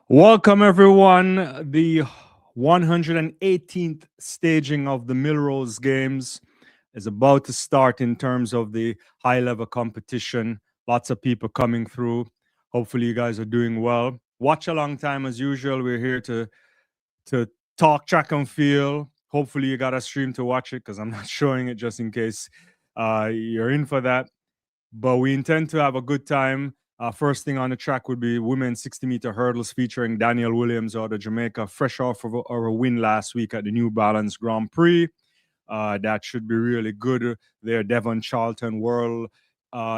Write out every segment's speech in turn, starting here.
Welcome, everyone. The 118th staging of the Millrose Games is about to start in terms of the high level competition. Lots of people coming through. Hopefully, you guys are doing well. Watch a long time as usual. We're here to talk track and field. Hopefully, you got a stream to watch it because I'm not showing it just in case you're in for that. But we intend to have a good time. First thing on the track would be women's 60-meter hurdles featuring Danielle Williams out of Jamaica, fresh off of a win last week at the New Balance Grand Prix. That should be really good. There, Devon Charlton, world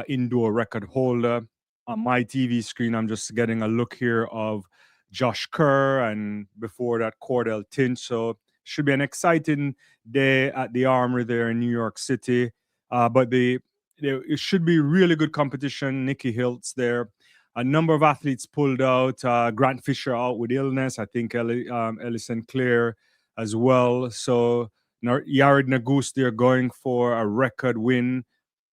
indoor record holder. On my TV screen, I'm just getting a look here of Josh Kerr and before that, Cordell Tinch. So should be an exciting day at the Armory there in New York City. But it should be really good competition. Nikki Hiltz there. A number of athletes pulled out. Grant Fisher out with illness. I think Ellison Clare as well. So Yared Nagus, they're going for a record win.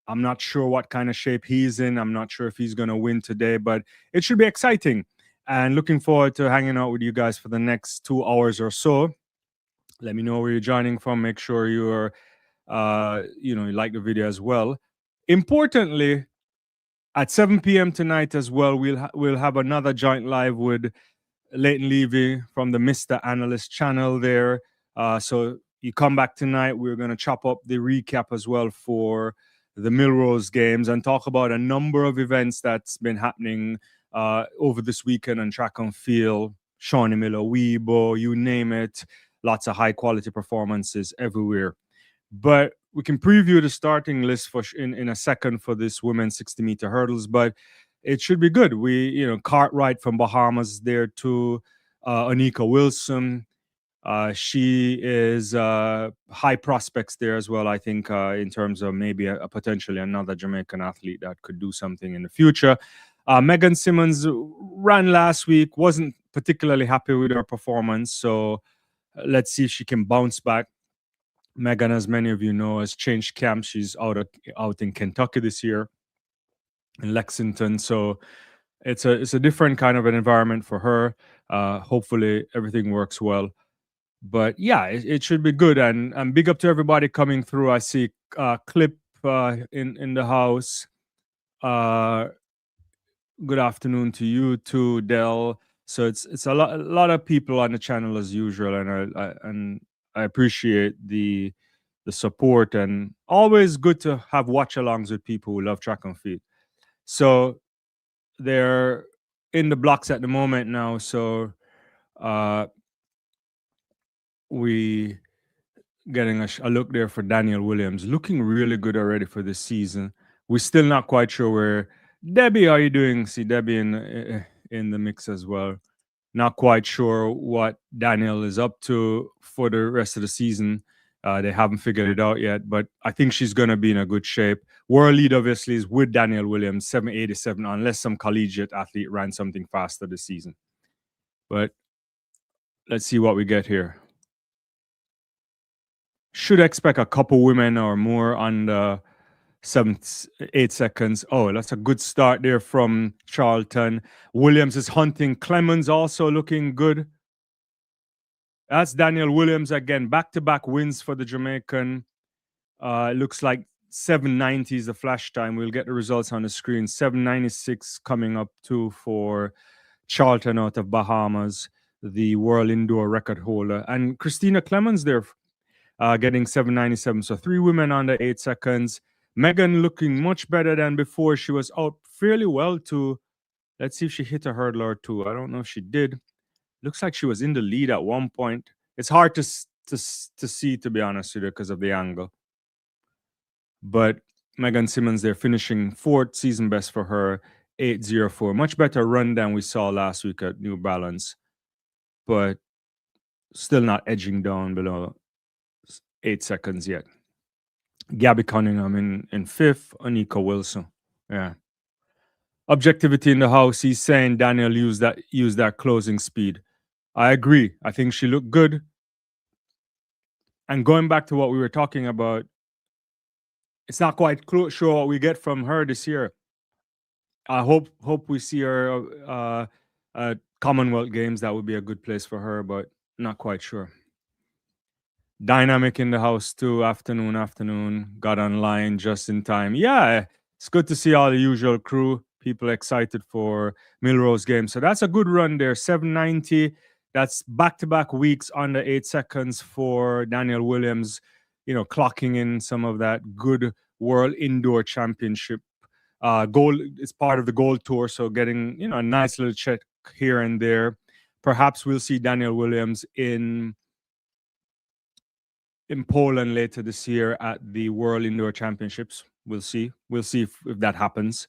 I'm not sure what kind of shape he's in. I'm not sure if he's going to win today, but it should be exciting. And looking forward to hanging out with you guys for the next 2 hours or so. Let me know where you're joining from. Make sure you're, you like the video as well. Importantly, at 7 p.m. tonight as well, we'll have another joint live with Leighton Levy from the Mr. Analyst channel there. So you come back tonight. We're going to chop up the recap as well for the Millrose Games and talk about a number of events that's been happening over this weekend on track and field. Shawnee Miller, Weibo, you name it. Lots of high quality performances everywhere. But we can preview the starting list in a second for this women's 60-meter hurdles. But it should be good. Cartwright from Bahamas there too. Anika Wilson. She is high prospects there as well, I think, in terms of maybe a potentially another Jamaican athlete that could do something in the future. Megan Simmons ran last week, wasn't particularly happy with her performance. So let's see if she can bounce back. Megan, as many of you know, has changed camp. She's out in Kentucky this year, in Lexington. So it's a different kind of an environment for her. Hopefully everything works well. But yeah, it should be good. And big up to everybody coming through. I see Clip in the house. Good afternoon to you too, Dell. So it's a lot of people on the channel as usual, and I appreciate the support, and always good to have watch-alongs with people who love track and field. So they're in the blocks at the moment now. So we getting a look there for Daniel Williams, looking really good already for this season. We're still not quite sure where Debbie. How are you doing? See Debbie in the mix as well. Not quite sure what Daniel is up to for the rest of the season. They haven't figured it out yet, but I think she's going to be in a good shape. World lead, obviously, is with Daniel Williams, 787, unless some collegiate athlete ran something faster this season. But let's see what we get here. Should expect a couple women or more on the 8 seconds. Oh, that's a good start there from Charlton. Williams is hunting. Clemens also looking good. That's Daniel Williams again. Back-to-back wins for the Jamaican. It looks like 790 is the flash time. We'll get the results on the screen. 796 coming up too for Charlton out of Bahamas, the world indoor record holder. And Christina Clemens there getting 797. So 3 women under 8 seconds. Megan looking much better than before. She was out fairly well too. Let's see if she hit a hurdle or two. I don't know if she did. Looks like she was in the lead at one point. It's hard to see, to be honest with you, because of the angle. But Megan Simmons, they're finishing 4th, season best for her, 8:04. Much better run than we saw last week at New Balance, but still not edging down below 8 seconds yet. Gabby Cunningham in 5th, Anika Wilson. Yeah. Objectivity in the house. He's saying Daniel used that closing speed. I agree. I think she looked good. And going back to what we were talking about, it's not quite sure what we get from her this year. I hope we see her Commonwealth Games, that would be a good place for her, but not quite sure. Dynamic in the house too. Afternoon. Got online just in time. Yeah, it's good to see all the usual crew. People excited for Millrose Games. So that's a good run there. 790. That's back-to-back weeks under 8 seconds for Daniel Williams. Clocking in some of that good World Indoor Championship goal. It's part of the Gold Tour, so getting a nice little check here and there. Perhaps we'll see Daniel Williams in Poland later this year at the World Indoor Championships. We'll see. We'll see if that happens.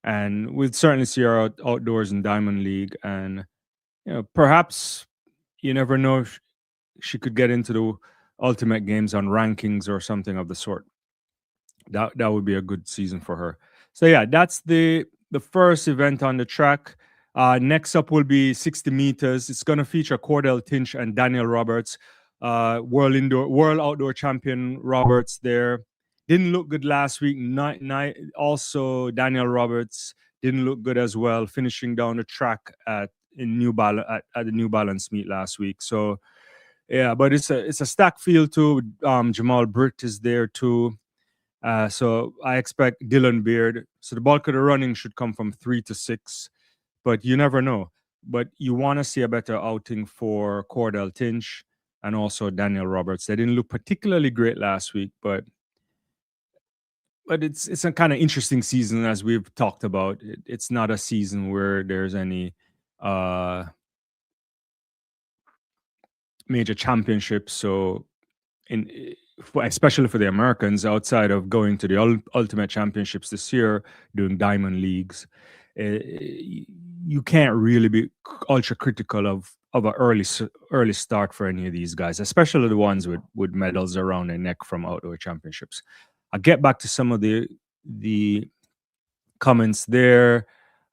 And we'll certainly see her outdoors in Diamond League. And perhaps you never know if she could get into the Ultimate Games on rankings or something of the sort. That would be a good season for her. So yeah, that's the first event on the track. Next up will be 60 meters. It's going to feature Cordell Tinch and Daniel Roberts. World Outdoor Champion Roberts there. Didn't look good last week. Also, Daniel Roberts didn't look good as well, finishing down the track at the New Balance meet last week. So, yeah, but it's a stacked field too. Jamal Britt is there too. So I expect Dylan Beard. So the bulk of the running should come from 3 to 6, but you never know. But you want to see a better outing for Cordell Tinch and also Daniel Roberts. They didn't look particularly great last week, but it's a kind of interesting season as we've talked about. It's not a season where there's any major championships. So especially for the Americans, outside of going to the Ultimate Championships this year, doing Diamond Leagues, you can't really be ultra critical of an early start for any of these guys, especially the ones with medals around their neck from outdoor championships. I'll get back to some of the comments there.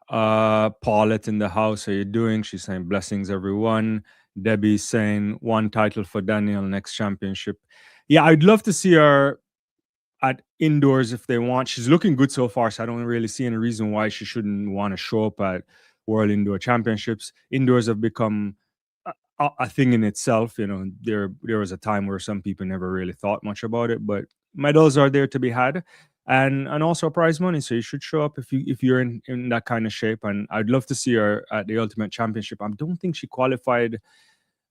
Paulette in the house, how you doing? She's saying blessings, everyone. Debbie's saying one title for Daniel next championship. Yeah, I'd love to see her at indoors if they want. She's looking good so far, so I don't really see any reason why she shouldn't want to show up at World Indoor Championships. Indoors have become a thing in itself. There was a time where some people never really thought much about it, but medals are there to be had, and also prize money. So you should show up if you're in that kind of shape. And I'd love to see her at the Ultimate Championship. I don't think she qualified,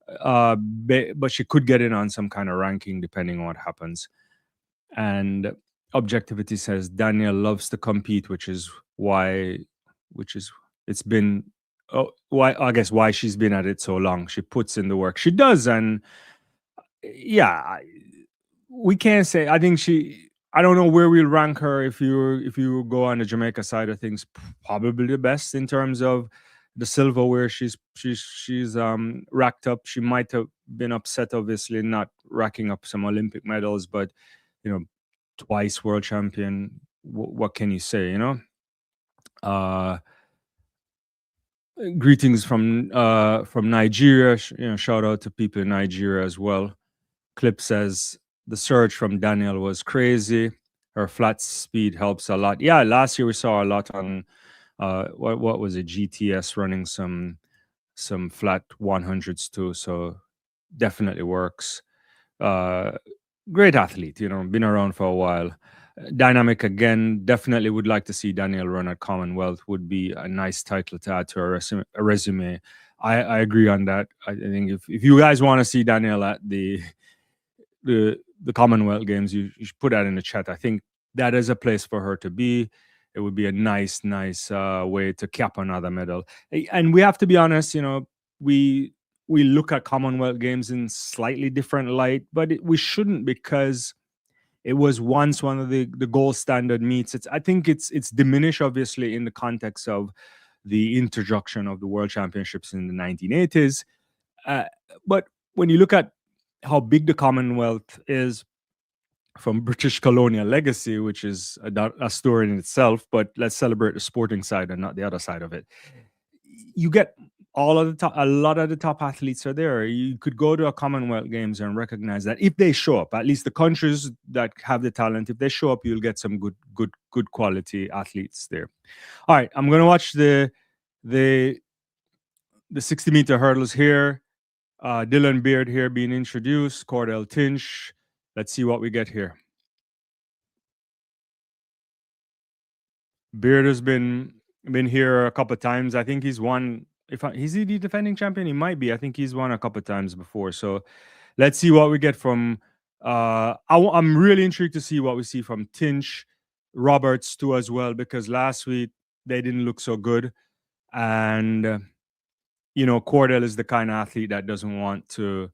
but she could get in on some kind of ranking depending on what happens. And Objectivity says Daniel loves to compete, which is it's been why she's been at it so long. She puts in the work. She does, and yeah, we can't say. I think I don't know where we'll rank her if you go on the Jamaica side of things. Probably the best in terms of the silverware she's racked up. She might have been upset, obviously, not racking up some Olympic medals, but twice world champion. What can you say? Greetings from Nigeria. Shout out to people in Nigeria as well. Clip says the surge from Daniel was crazy. Her flat speed helps a lot. Yeah, last year we saw a lot on what was it, GTS running some flat 100s too. So definitely works. Great athlete, been around for a while. Dynamic again. Definitely would like to see Daniel run at Commonwealth. Would be a nice title to add to her resume. I agree on that. I think if you guys want to see Daniel at the Commonwealth Games, you should put that in the chat. I think that is a place for her to be. It would be a nice way to cap another medal. And we have to be honest, we look at Commonwealth Games in slightly different light, but we shouldn't, because it was once one of the gold standard meets. I think it's diminished, obviously, in the context of the introduction of the World Championships in the 1980s. But when you look at how big the Commonwealth is from British colonial legacy, which is a story in itself, but let's celebrate the sporting side and not the other side of it. You get a lot of the top athletes are there. You could go to a Commonwealth Games and recognize that if they show up, at least the countries that have the talent, if they show up, you'll get some good quality athletes there. All right, I'm going to watch the the 60-meter hurdles here. Dylan Beard here being introduced. Cordell Tinch. Let's see what we get here. Beard has been here a couple of times. I think he's won. Is he the defending champion? He might be. I think he's won a couple of times before. So let's see what we get from. I'm really intrigued to see what we see from Tinch, Roberts too as well, because last week they didn't look so good, and Cordell is the kind of athlete that doesn't want to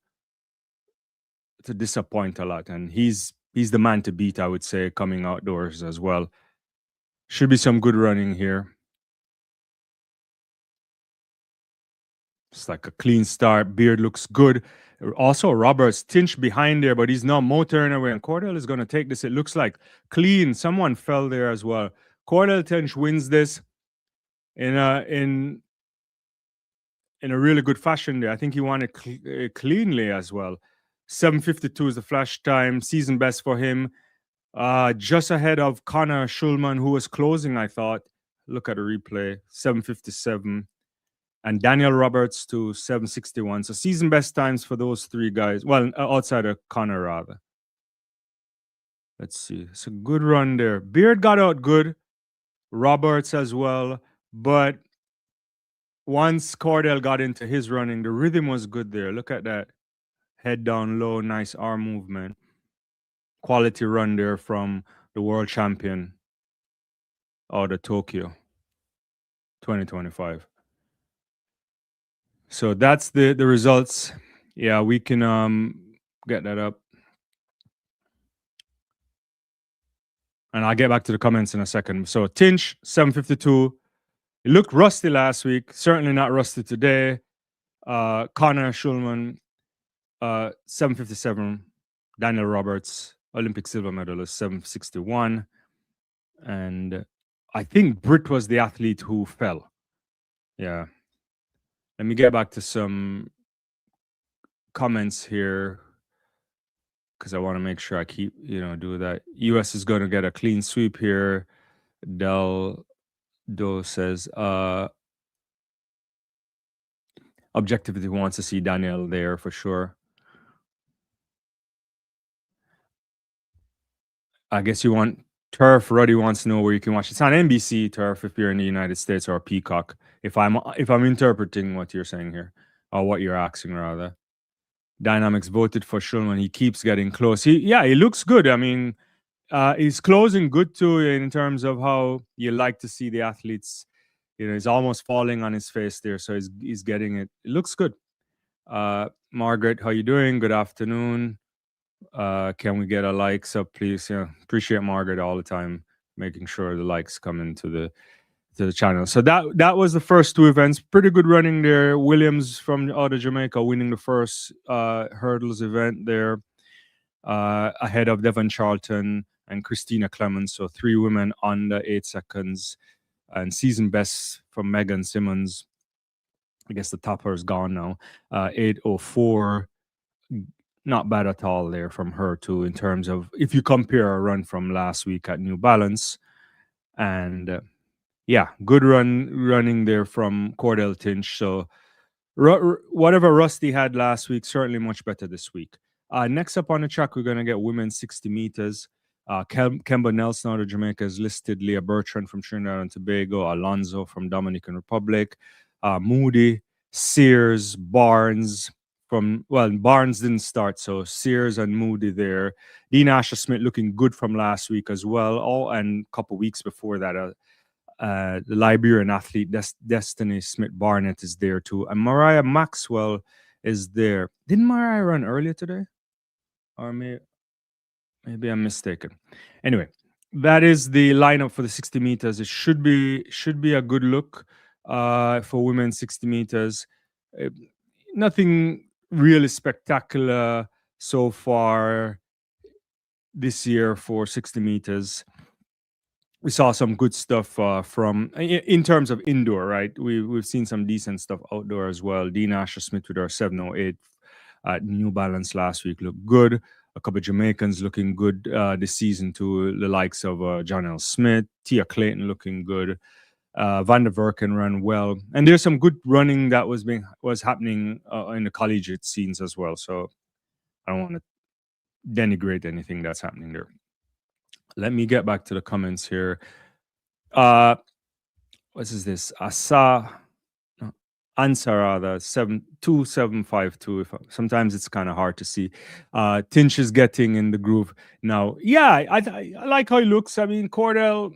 disappoint a lot, and he's the man to beat, I would say, coming outdoors as well. Should be some good running here. It's like a clean start. Beard looks good. Also, Roberts Tinch behind there, but he's not motoring away. And Cordell is going to take this. It looks like clean. Someone fell there as well. Cordell Tinch wins this in a really good fashion there. I think he won it cleanly as well. 7:52 is the flash time. Season best for him. Just ahead of Connor Schulman, who was closing, I thought. Look at the replay. 7:57. And Daniel Roberts to 7:61. So season best times for those three guys. Well, outside of Connor, rather. Let's see. It's a good run there. Beard got out good. Roberts as well. But once Cordell got into his running, the rhythm was good there. Look at that. Head down low, nice arm movement. Quality run there from the world champion out of Tokyo 2025. So that's the results. Yeah, we can get that up. And I'll get back to the comments in a second. So Tinch, 7:52. It looked rusty last week. Certainly not rusty today. Connor Schulman, 7:57. Daniel Roberts, Olympic silver medalist, 7:61. And I think Britt was the athlete who fell. Yeah. Let me get back to some comments here because I want to make sure I keep, do that. US is going to get a clean sweep here. Del Do says, objectivity wants to see Daniel there for sure. I guess you want Turf. Ruddy wants to know where you can watch. It's on NBC Turf if you're in the United States, or Peacock. If I'm interpreting what you're saying here, or what you're asking rather. Dynamics voted for Schulman. He keeps getting close. He looks good. I mean, he's closing good too in terms of how you like to see the athletes. He's almost falling on his face there, so he's getting it. It looks good. Margaret, how you doing? Good afternoon. Can we get a likes up, please? Appreciate Margaret all the time, making sure the likes come into the channel. So that was the first two events. Pretty good running there. Williams from out of Jamaica winning the first hurdles event there, ahead of Devon Charlton and Christina Clemens. So three women under 8 seconds, and season best from Megan Simmons. I guess the topper is gone now. 8:04. Not bad at all there from her too, in terms of if you compare a run from last week at New Balance. And good running there from Cordell Tinch. So whatever Rusty had last week, certainly much better this week. Next up on the track, we're going to get women's 60 meters. Kemba Nelson out of Jamaica is listed. Leah Bertrand from Trinidad and Tobago. Alonso from Dominican Republic. Moody, Sears, Barnes. Barnes didn't start, so Sears and Moody there. Dean Asher-Smith looking good from last week as well. And a couple weeks before that, the Liberian athlete Destiny Smith Barnett is there too, and Mariah Maxwell is there. Didn't Mariah run earlier today, or maybe I'm mistaken? Anyway, that is the lineup for the 60 meters. It should be a good look for women's 60 meters. Nothing really spectacular so far this year for 60 meters. We saw some good stuff from in terms of indoor, right? We've seen some decent stuff outdoor as well. Dean Asher-Smith with our 7:08 at New Balance last week looked good. A couple of Jamaicans looking good this season too, the likes of John L. Smith, Tia Clayton looking good. Van der Verken ran well, and there's some good running that was happening in the collegiate scenes as well. So I don't want to denigrate anything that's happening there. Let me get back to the comments here. What is this? Asa Ansarada 72752. If sometimes it's kind of hard to see. Tinch is getting in the groove now. Yeah, I like how he looks. I mean, Cordell.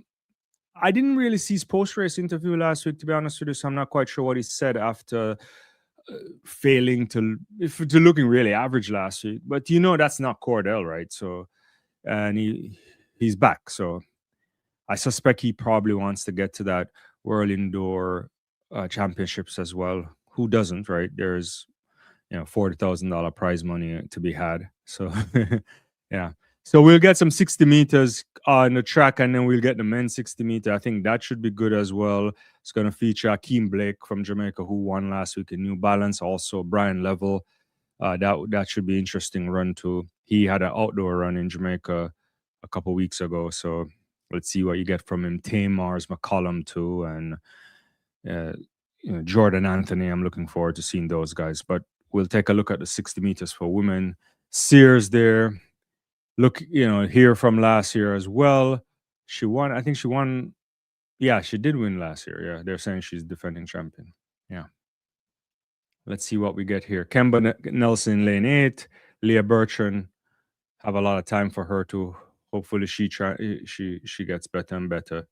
I didn't really see his post race interview last week, to be honest with you. So I'm not quite sure what he said after failing to looking really average last week. But that's not Cordell, right? So, and he's back. So I suspect he probably wants to get to that World Indoor Championships as well. Who doesn't, right? There's $40,000 prize money to be had. So yeah. So we'll get some 60 meters on the track, and then we'll get the men's 60 meter. I think that should be good as well. It's going to feature Akeem Blake from Jamaica, who won last week in New Balance. Also, Brian Level. That should be interesting run too. He had an outdoor run in Jamaica a couple weeks ago. So let's see what you get from him. Tamars McCollum too, and Jordan Anthony. I'm looking forward to seeing those guys. But we'll take a look at the 60 meters for women. Sears there. Look, here from last year as well. She won. I think she won. Yeah, she did win last year. Yeah, they're saying she's defending champion. Yeah. Let's see what we get here. Kemba Nelson, lane 8. Leah Bertrand. Have a lot of time for her to. Hopefully, she gets better and better.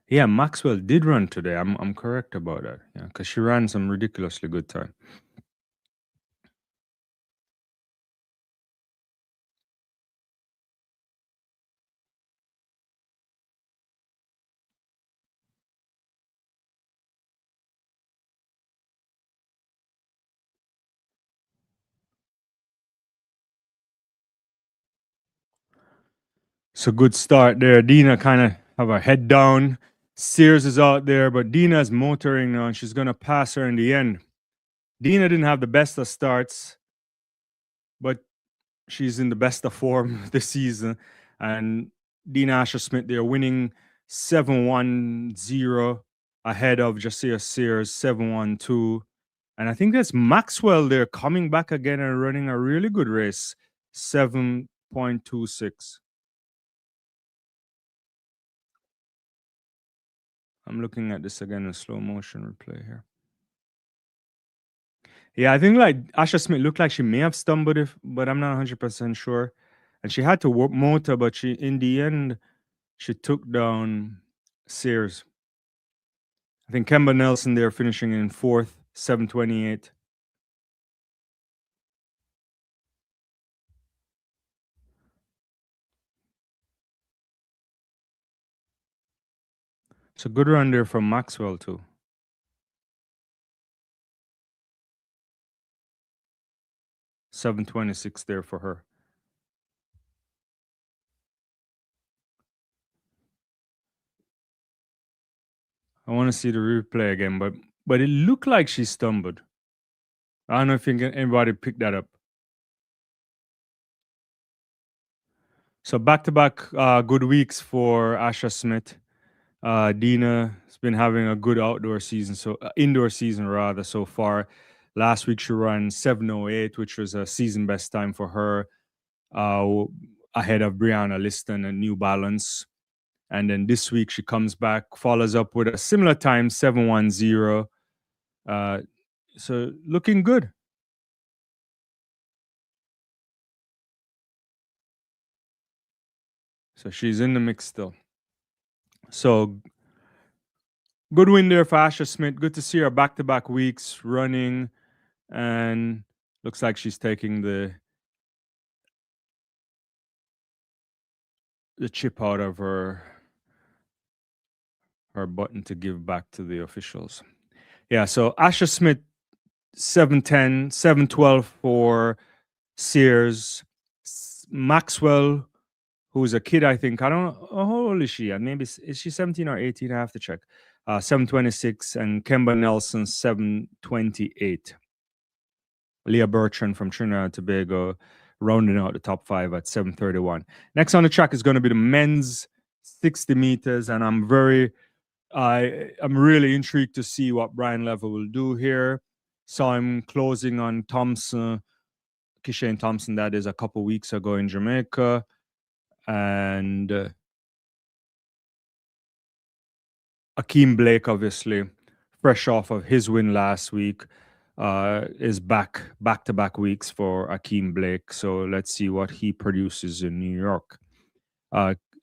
Yeah, Maxwell did run today. I'm correct about that. Yeah, because she ran some ridiculously good time. So good start there. Dina kind of have her head down. Sears is out there, but Dina's motoring now, and she's gonna pass her in the end. Dina didn't have the best of starts, but she's in the best of form this season. And Dina Asher Smith, they're winning 7-1-0 ahead of Jasia Sears 7-1-2. And I think that's Maxwell there coming back again and running a really good race, 7.26. I'm looking at this again in slow motion replay here. Yeah, I think like Asha Smith looked like she may have stumbled, but I'm not 100% sure. And she had to work motor, but she in the end she took down Sears. I think Kemba Nelson there finishing in 4th, 7:28. It's a good run there from Maxwell too. 7:26 there for her. I want to see the replay again, but it looked like she stumbled. I don't know if anybody picked that up. So back-to-back good weeks for Asha Smith. Dina has been having a good outdoor season, so indoor season rather so far. Last week she ran 7:08, which was a season best time for her, ahead of Brianna Liston and New Balance. And then this week she comes back, follows up with a similar time, 7:10. So looking good. So she's in the mix still. So good win there for Asha Smith. Good to see her back-to-back weeks running, and looks like she's taking the chip out of her button to give back to the officials. Yeah, so Asha Smith 7:10, 7:12 for Sears. Maxwell, who's a kid, I think. I don't know. How old is she? Maybe is she 17 or 18? I have to check. 7:26, and Kemba Nelson 7:28. Leah Bertrand from Trinidad and Tobago rounding out the top five at 7:31. Next on the track is going to be the men's 60 meters, and I'm really intrigued to see what Brian Level will do here. Saw him closing on Kishane Thompson, that is, a couple weeks ago in Jamaica, and Akeem Blake, obviously, fresh off of his win last week, is back-to-back weeks for Akeem Blake. So let's see what he produces in New York.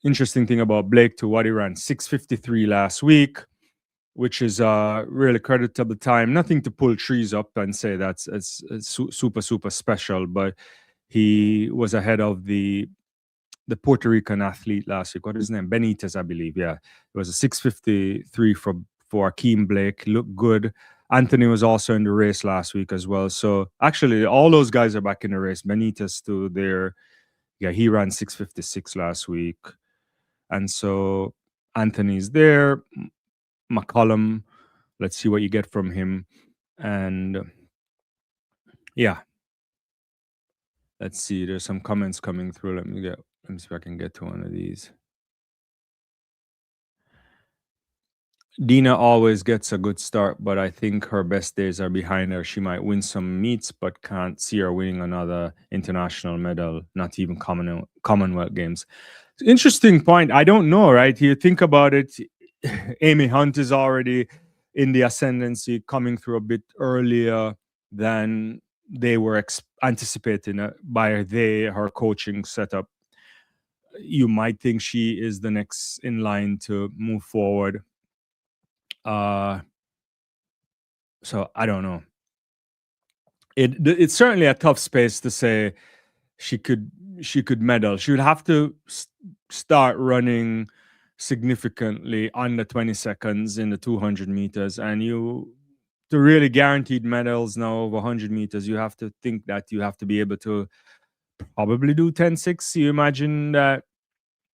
Interesting thing about Blake, too, what he ran 6:53 last week, which is really creditable time. Nothing to pull trees up and say that's super special, but he was ahead of the Puerto Rican athlete last week. What is his name? Benitez, I believe. Yeah, it was a 6:53 for Akeem Blake. Looked good. Anthony was also in the race last week as well. So actually, all those guys are back in the race. Benitez too. There, yeah, he ran 6:56 last week, and so Anthony's there. McCollum, let's see what you get from him, and yeah, let's see. There's some comments coming through. Let me see if I can get to one of these. Dina always gets a good start, but I think her best days are behind her. She might win some meets, but can't see her winning another international medal, not even Commonwealth Games. Interesting point. I don't know, right? You think about it, Amy Hunt is already in the ascendancy, coming through a bit earlier than they were anticipating by her coaching setup. You might think she is the next in line to move forward. So I don't know. It's certainly a tough space to say she could medal. She would have to start running significantly under 20 seconds in the 200 meters, and to really guaranteed medals now over 100 meters, you have to think that you have to be able to probably do 10.6. You imagine that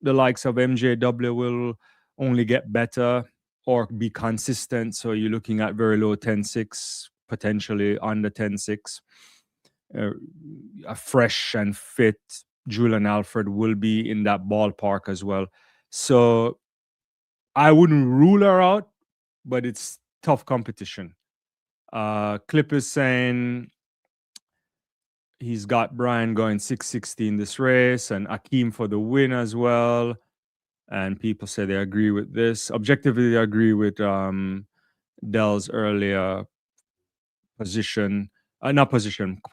the likes of MJW will only get better or be consistent. So you're looking at very low 10.6, potentially under 10.6. A fresh and fit Julian Alfred will be in that ballpark as well. So I wouldn't rule her out, but it's tough competition. Clip is saying he's got Brian going 6:60 in this race and Akeem for the win as well. And people say they agree with this. Objectively, they agree with Dell's earlier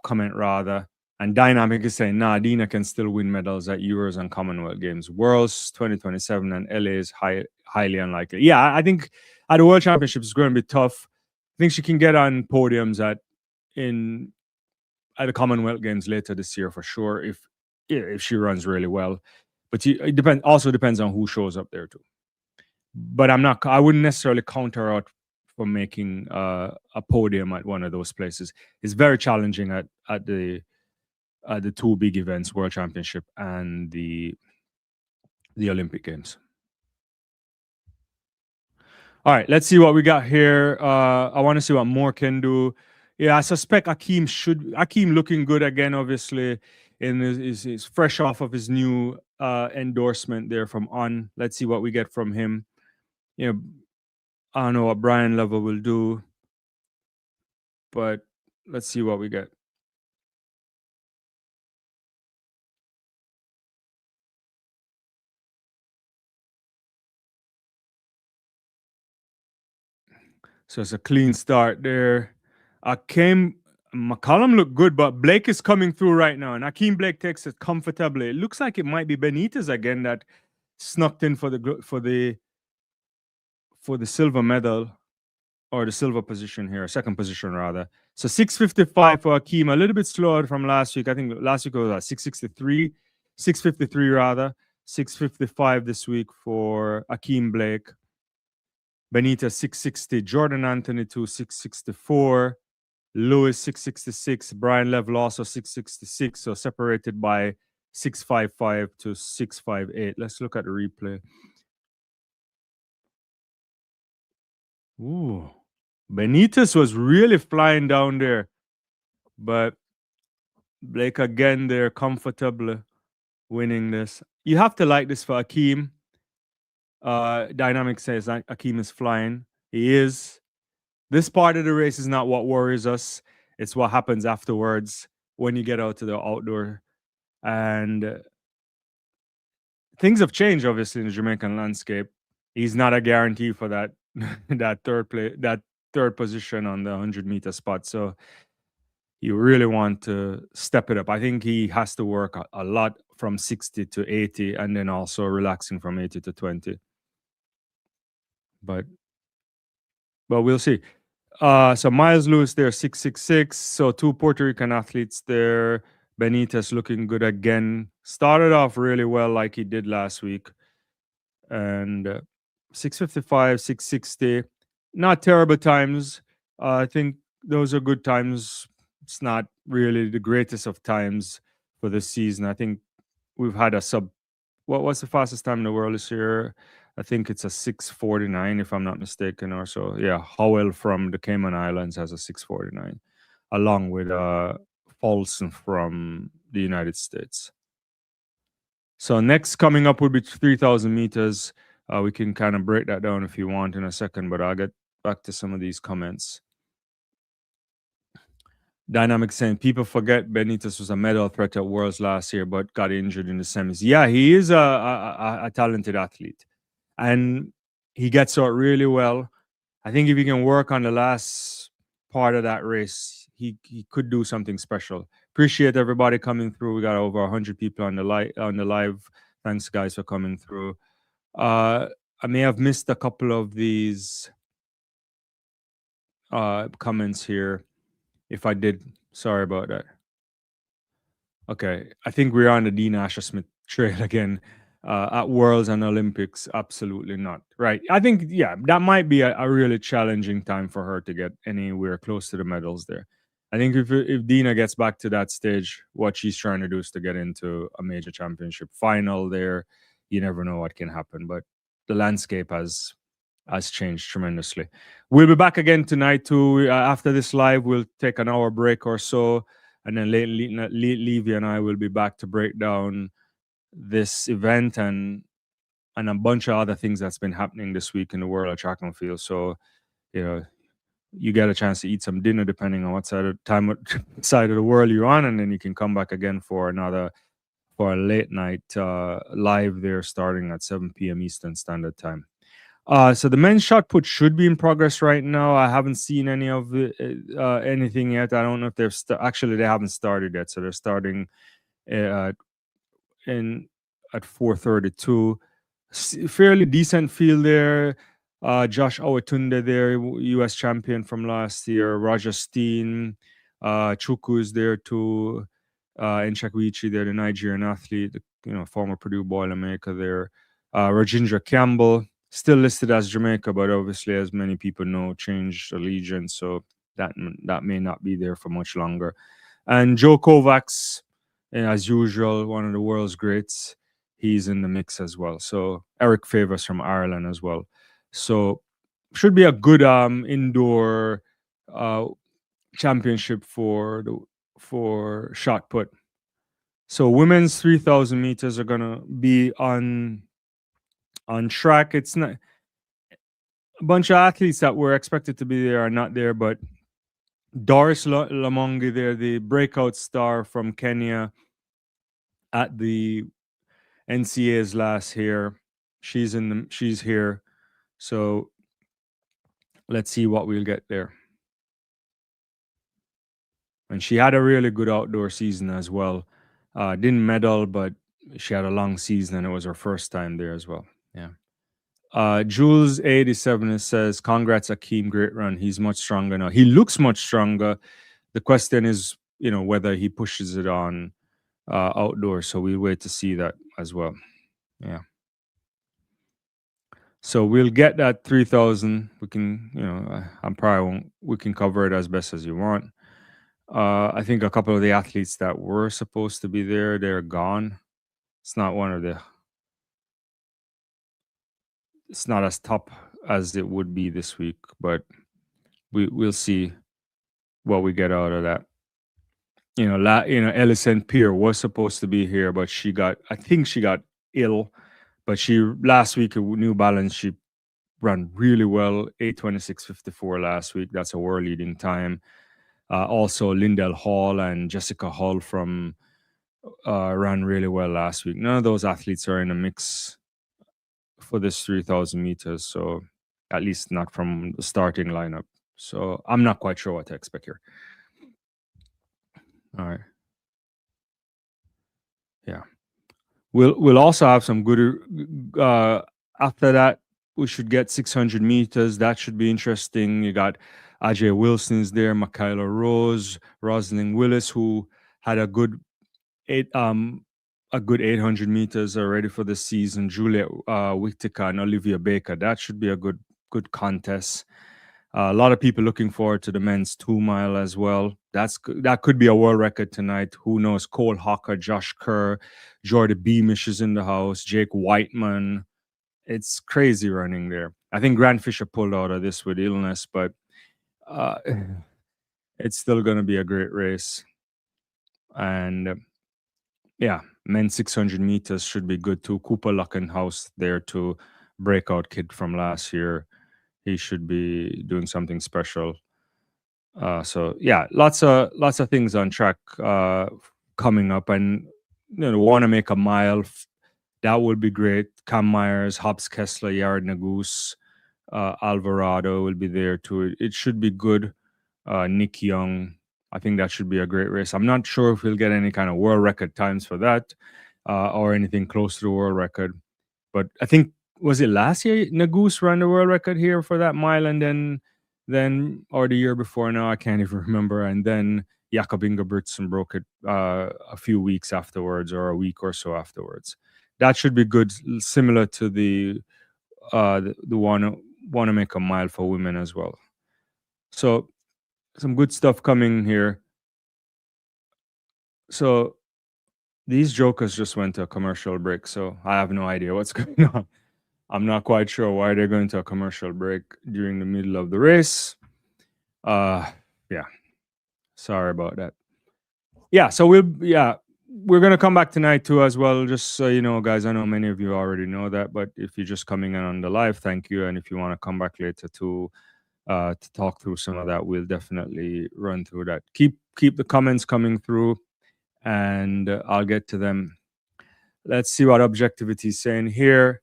comment rather. And Dynamic is saying, nah, Dina can still win medals at Euros and Commonwealth Games. Worlds 2027 and LA is highly unlikely. Yeah, I think at the World Championships it's going to be tough. I think she can get on podiums at the Commonwealth Games later this year for sure if she runs really well. But it depends on who shows up there too. But I wouldn't necessarily count her out for making a podium at one of those places. It's very challenging at the two big events, World Championship and the Olympic Games. All right, let's see what we got here. I want to see what more can do. Yeah, I suspect Akeem looking good again, obviously, and is fresh off of his new endorsement there from On. Let's see what we get from him. You know, I don't know what Brian Level will do, but let's see what we get. So it's a clean start there. McCollum looked good, but Blake is coming through right now, and Akeem Blake takes it comfortably. It looks like it might be Benitez again that snuck in for the silver medal, or the silver position here, second position rather. So 6:55 for Akeem, a little bit slower from last week. I think last week was 6:53 rather. 6:55 this week for Akeem Blake. Benita 6:60, Jordan Anthony 6:64, Lewis 6:66, Brian Level also 6:66, so separated by 6:55 to 6:58. Let's look at the replay. Ooh, Benitez was really flying down there, but Blake again, they're comfortable winning this. You have to like this for Akeem. Dynamic says Akeem is flying. He is. This part of the race is not what worries us. It's what happens afterwards when you get out to the outdoor. And things have changed, obviously, in the Jamaican landscape. He's not a guarantee for that that third position on the 100-meter spot. So you really want to step it up. I think he has to work a lot from 60 to 80, and then also relaxing from 80 to 20. But we'll see. So Miles Lewis there, 666. So two Puerto Rican athletes there. Benitez looking good again. Started off really well like he did last week. And 655, 660. Not terrible times. I think those are good times. It's not really the greatest of times for this season. I think we've had a sub. What was the fastest time in the world this year? I think it's a 649, if I'm not mistaken, or so. Yeah, Howell from the Cayman Islands has a 649, along with Paulson from the United States. So next coming up would be 3,000 meters. We can kind of break that down if you want in a second, but I'll get back to some of these comments. Dynamic saying people forget Benitez was a medal threat at Worlds last year, but got injured in the semis. Yeah, he is a talented athlete, and he gets out really well. I think if he can work on the last part of that race, he could do something special. Appreciate everybody coming through. We got over 100 people on the live. Thanks, guys, for coming through. I may have missed a couple of these comments here. If I did, sorry about that. Okay, I think we're on the Dean Asher-Smith trail again. At Worlds and Olympics, absolutely not. Right. I think, yeah, that might be a really challenging time for her to get anywhere close to the medals there. I think if Dina gets back to that stage, what she's trying to do is to get into a major championship final there. You never know what can happen, but the landscape has changed tremendously. We'll be back again tonight too. After this live, we'll take an hour break or so, and then Levy and I will be back to break down this event and a bunch of other things that's been happening this week in the world of track and field. So, you get a chance to eat some dinner depending on what side of the world you're on, and then you can come back again for a late night live there starting at 7 p.m. Eastern Standard Time. So the men's shot put should be in progress right now. I haven't seen any of anything yet. I don't know if they've actually they haven't started yet. So they're starting at 4:32. Fairly decent field there. Josh Awatunde there, U.S. champion from last year. Roger Steen, Chukwu is there too. Nchekwichi there, the Nigerian athlete, former Purdue Boilermaker there. Rajindra Campbell, still listed as Jamaica, but obviously, as many people know, changed allegiance, so that may not be there for much longer. And Joe Kovacs, as usual, one of the world's greats, he's in the mix as well. So Eric Favors from Ireland as well. So should be a good indoor championship for shot put. So women's 3,000 meters are gonna be on track. It's not a bunch of athletes that were expected to be there are not there, but Doris Lamongi there, the breakout star from Kenya at the NCA's last year. She's here. So let's see what we'll get there. And she had a really good outdoor season as well. Didn't medal, but she had a long season and it was her first time there as well. Yeah. Jules 87 says, congrats Akeem, great run. He's much stronger now. He looks much stronger. The question is, whether he pushes it on outdoors. So we'll wait to see that as well. Yeah. So we'll get that 3,000. We can, we can cover it as best as you want. I think a couple of the athletes that were supposed to be there, they're gone. It's not it's not as top as it would be this week, but we'll see what we get out of that. Ellison Pierre was supposed to be here, but I think she got ill. But she last week at New Balance, she ran really well, 8:26:54 last week. That's a world leading time. Also, Lindell Hall and Jessica Hall from ran really well last week. None of those athletes are in a mix for this 3,000 meters, so at least not from the starting lineup. So I'm not quite sure what to expect here. All right. Yeah. We'll also have some good. After that, we should get 600 meters. That should be interesting. You got Ajay Wilson's there, Michaela Rose, Rosalind Willis, who had eight um a good 800 meters already for the season. Juliet Whittaker and Olivia Baker. That should be a good contest. A lot of people looking forward to the men's 2 mile as well. That could be a world record tonight. Who knows? Cole Hawker, Josh Kerr, Jordan Beamish is in the house. Jake Whiteman. It's crazy running there. I think Grant Fisher pulled out of this with illness, but uh, it's still going to be a great race. And yeah, men's 600 meters should be good too. Cooper Luckenhouse there to breakout kid from last year. He should be doing something special. So yeah, lots of things on track coming up, and Wanamaker mile. That would be great. Cam Myers, Hobbs Kessler, Yared Nagus, Alvarado will be there too. It should be good. Nick Young, I think that should be a great race. I'm not sure if we'll get any kind of world record times for that or anything close to the world record. But I think, was it last year Nagus ran the world record here for that mile, and then or the year before now, I can't even remember. And then Jakob Ingebrigtsen broke it a few weeks afterwards or a week or so afterwards. That should be good, similar to the Wanamaker mile for women as well. So some good stuff coming here. So these jokers just went to a commercial break, so I have no idea what's going on. I'm not quite sure why they're going to a commercial break during the middle of the race. Yeah, sorry about that. Yeah, so we're gonna come back tonight too as well. Just so you know, guys, I know many of you already know that, but if you're just coming in on the live, thank you. And if you want to come back later to talk through some of that, we'll definitely run through that. Keep the comments coming through, and I'll get to them. Let's see what objectivity is saying here.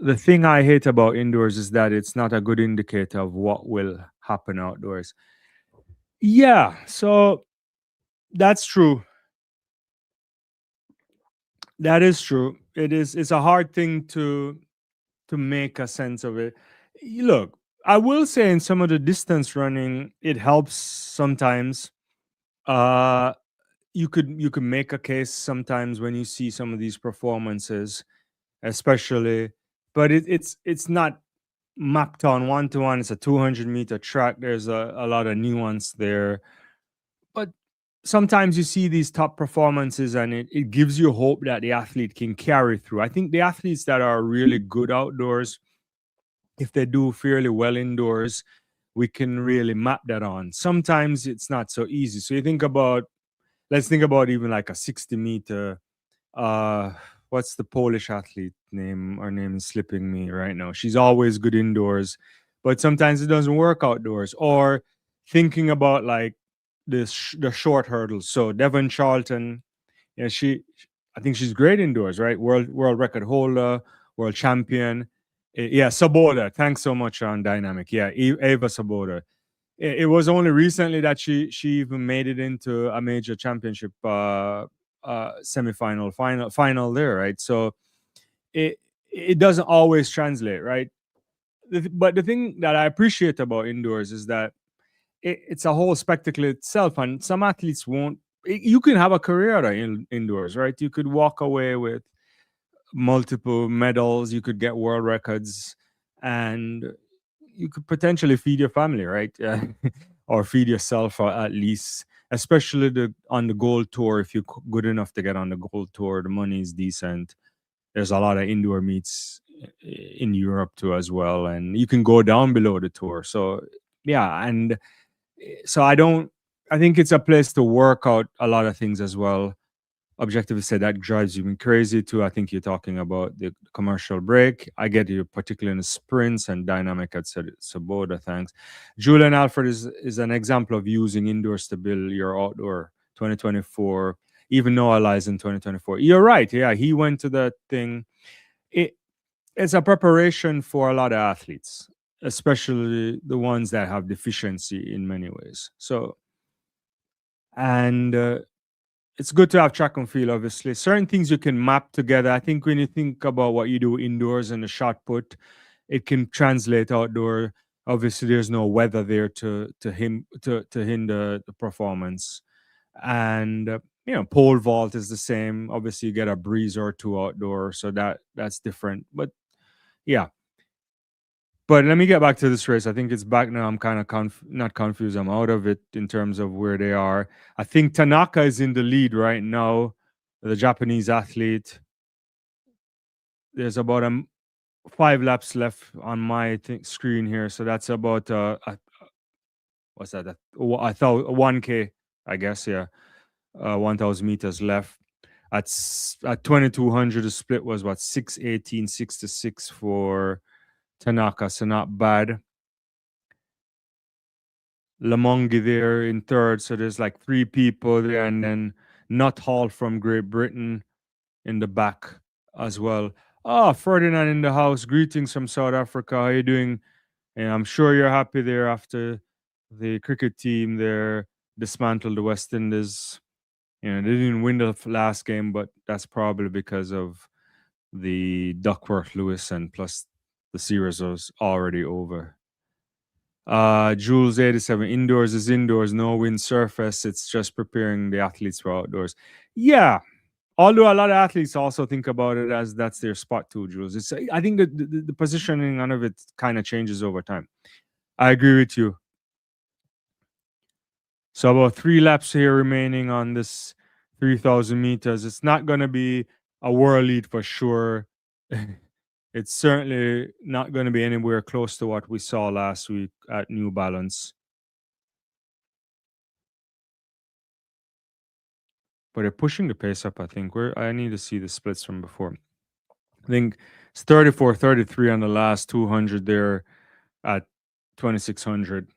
The thing I hate about indoors is that it's not a good indicator of what will happen outdoors. Yeah, so that's true. That is true. It's a hard thing to make a sense of it. Look, I will say in some of the distance running, it helps sometimes. Uh you could make a case sometimes when you see some of these performances, especially, but it's not mapped on one to one. It's a 200-meter track. There's a lot of nuance there. But sometimes you see these top performances and it gives you hope that the athlete can carry through. I think the athletes that are really good outdoors, if they do fairly well indoors, we can really map that on. Sometimes it's not so easy. So let's think about even like a 60-meter. What's the Polish athlete name? Her name is slipping me right now. She's always good indoors, but sometimes it doesn't work outdoors. Or thinking about like the short hurdles. So Devon Charlton, yeah, I think she's great indoors, right? World record holder, world champion. Yeah, Saboda. Thanks so much on Dynamic. Yeah, Eva Saboda. It was only recently that she even made it into a major championship semifinal, final there, right? So it doesn't always translate, right? But the thing that I appreciate about indoors is that it's a whole spectacle itself, and some athletes won't. You can have a career out of indoors, right? You could walk away with multiple medals. You could get world records, and you could potentially feed your family, right? Or feed yourself, or at least, especially on the gold tour. If you're good enough to get on the gold tour, the money is decent. There's a lot of indoor meets in Europe too as well, and you can go down below the tour. So yeah, and so I don't I think it's a place to work out a lot of things as well. Objectively said, that drives you crazy too. I think you're talking about the commercial break. I get you, particularly in the sprints and dynamic at Saboda. Thanks. Julian Alfred is an example of using indoors to build your outdoor 2024. Even Noah lies in 2024. You're right. Yeah, he went to that thing. It's a preparation for a lot of athletes, especially the ones that have deficiency in many ways. So, and it's good to have track and field, obviously. Certain things you can map together. I think when you think about what you do indoors and the shot put, it can translate outdoor. Obviously, there's no weather there to hinder the performance. And pole vault is the same. Obviously, you get a breeze or two outdoor, so that's different. But yeah. But let me get back to this race. I think it's back now. I'm kind of not confused. I'm out of it in terms of where they are. I think Tanaka is in the lead right now, the Japanese athlete. There's about 5 laps left on my screen here. So that's about, what's that? I thought 1K, I guess. Yeah. 1,000 meters left. At 2,200, the split was what, 6:18, 6 to 6 for Tanaka. So not bad. Lamongi there in third. So there's like 3 people there, and then Nuthall from Great Britain in the back as well. Oh, Ferdinand in the house. Greetings from South Africa. How you doing? And I'm sure you're happy there after the cricket team there dismantled the West Indies. They didn't win the last game, but that's probably because of the Duckworth Lewis, and plus the series was already over. Jules 87, indoors is indoors, no wind surface. It's just preparing the athletes for outdoors. Yeah. Although a lot of athletes also think about it as that's their spot too, Jules. I think that the positioning of it kind of changes over time. I agree with you. So about 3 laps here remaining on this 3,000 meters. It's not going to be a world lead for sure. It's certainly not going to be anywhere close to what we saw last week at New Balance. But they're pushing the pace up, I think. I need to see the splits from before. I think it's 34, 33 on the last 200 there at 2,600.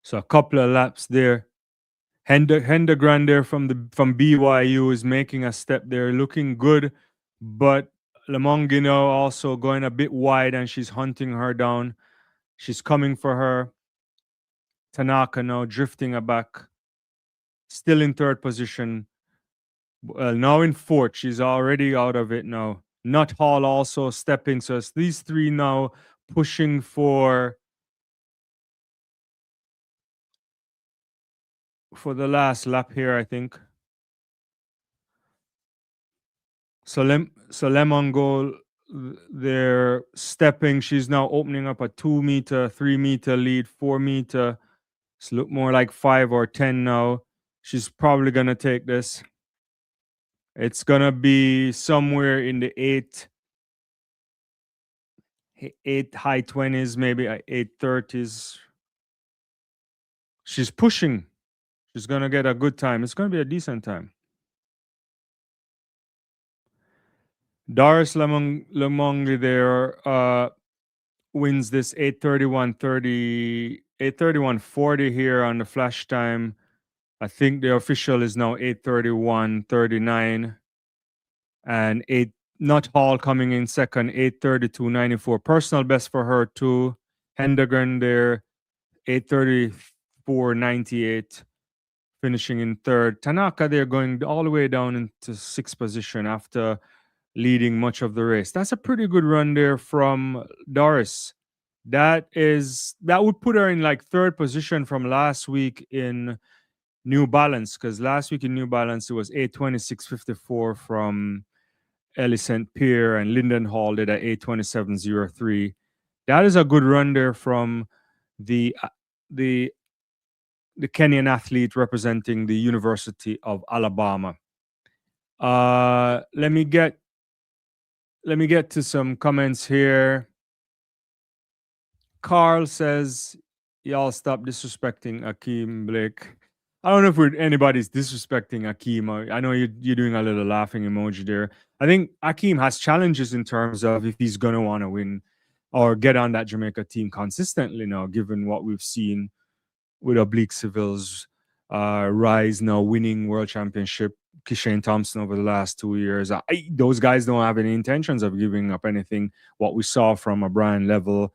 So a couple of laps there. Hendergrand there from BYU is making a step there, looking good, but Lamongino also going a bit wide, and she's hunting her down. She's coming for her. Tanaka now drifting her back, still in third position. Now in fourth, she's already out of it now. Nuthall also stepping, so it's these 3 now pushing for the last lap here, I think. So Lemon Goal, they're stepping. She's now opening up a 2 meter, 3 meter lead, 4 meter. It's look more like 5 or 10 now. She's probably gonna take this. It's gonna be somewhere in the 8 high 20s, maybe 8:30s. She's pushing. She's gonna get a good time. It's gonna be a decent time. Doris Lemongli there wins this 8:31:40 here on the flash time. I think the official is now 8:31:39, and Nuthall coming in second, 8:32:94. Personal best for her too. Hendergren there, 8:34:98, finishing in third. Tanaka there going all the way down into 6th position after leading much of the race. That's a pretty good run there from Doris. That would put her in like 3rd position from last week in New Balance, because last week in New Balance it was 8:26:54 from Ellie St. Pierre, and Linden Hall did at 8:27:03. That is a good run there from the Kenyan athlete representing the University of Alabama. Let me get to some comments here. Carl says, y'all stop disrespecting Akeem Blake. I don't know if anybody's disrespecting Akeem. I know you're doing a little laughing emoji there. I think Akeem has challenges in terms of if he's gonna want to win or get on that Jamaica team consistently now, given what we've seen with Oblique Civil's rise now, winning world championship. Kishane Thompson over the last 2 years. Those guys don't have any intentions of giving up anything. What we saw from a Brian Level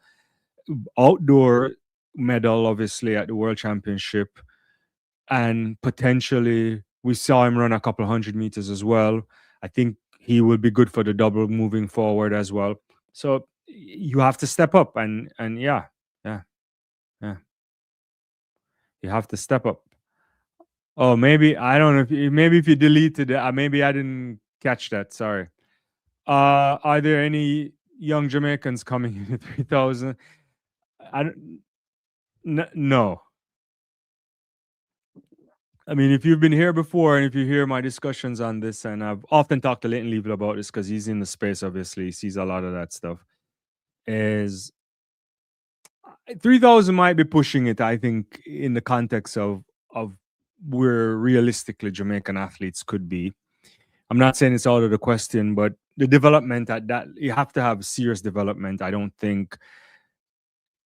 outdoor medal, obviously, at the World Championship. And potentially, we saw him run a couple 100 meters as well. I think he will be good for the double moving forward as well. So you have to step up and yeah, yeah, yeah. You have to step up. Oh, maybe I don't know if maybe if you deleted it, maybe I didn't catch that. Sorry. Are there any young Jamaicans coming in at 3,000? I don't. No. I mean, if you've been here before and if you hear my discussions on this, and I've often talked to Leighton Leavell about this because he's in the space, obviously, he sees a lot of that stuff, is 3,000 might be pushing it, I think, in the context of where realistically Jamaican athletes could be. I'm not saying it's out of the question, but the development at that, you have to have serious development. I don't think,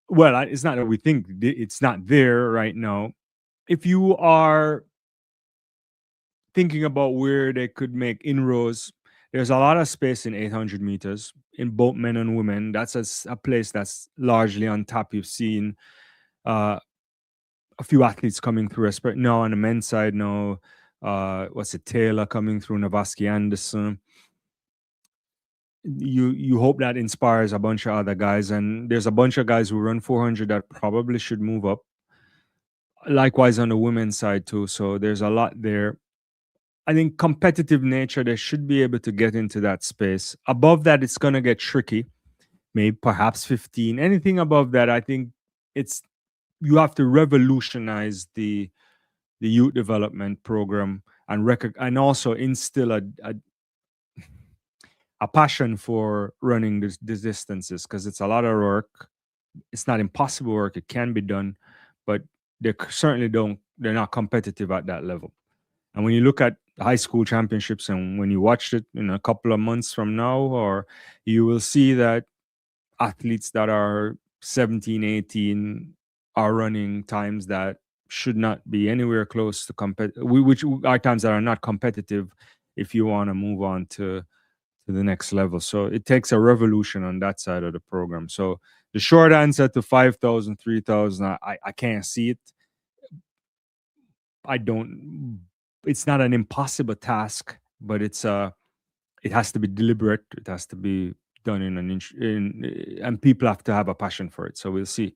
well, it's not that we think it's not there right now. If you are thinking about where they could make inroads, there's a lot of space in 800 meters in both men and women. That's a place that's largely on top. You've seen uh, a few athletes coming through, now on the men's side, now, what's it, Taylor coming through, Navaski Anderson. You hope that inspires a bunch of other guys, and there's a bunch of guys who run 400 that probably should move up. Likewise on the women's side too. So there's a lot there. I think competitive nature, they should be able to get into that space. Above that, it's going to get tricky. Maybe perhaps 15. Anything above that, I think it's you have to revolutionize the youth development program and also instill a passion for running these distances, because it's a lot of work. It's not impossible work. It can be done, but they certainly they're not competitive at that level. And when you look at high school championships and when you watch it in a couple of months from now, or you will see that athletes that are 17, 18 are running times that should not be anywhere close to which are times that are not competitive if you want to move on to the next level. So it takes a revolution on that side of the program. So the short answer to 5,000, 3,000, I can't see it. It's not an impossible task, but it has to be deliberate. It has to be done and people have to have a passion for it. So we'll see.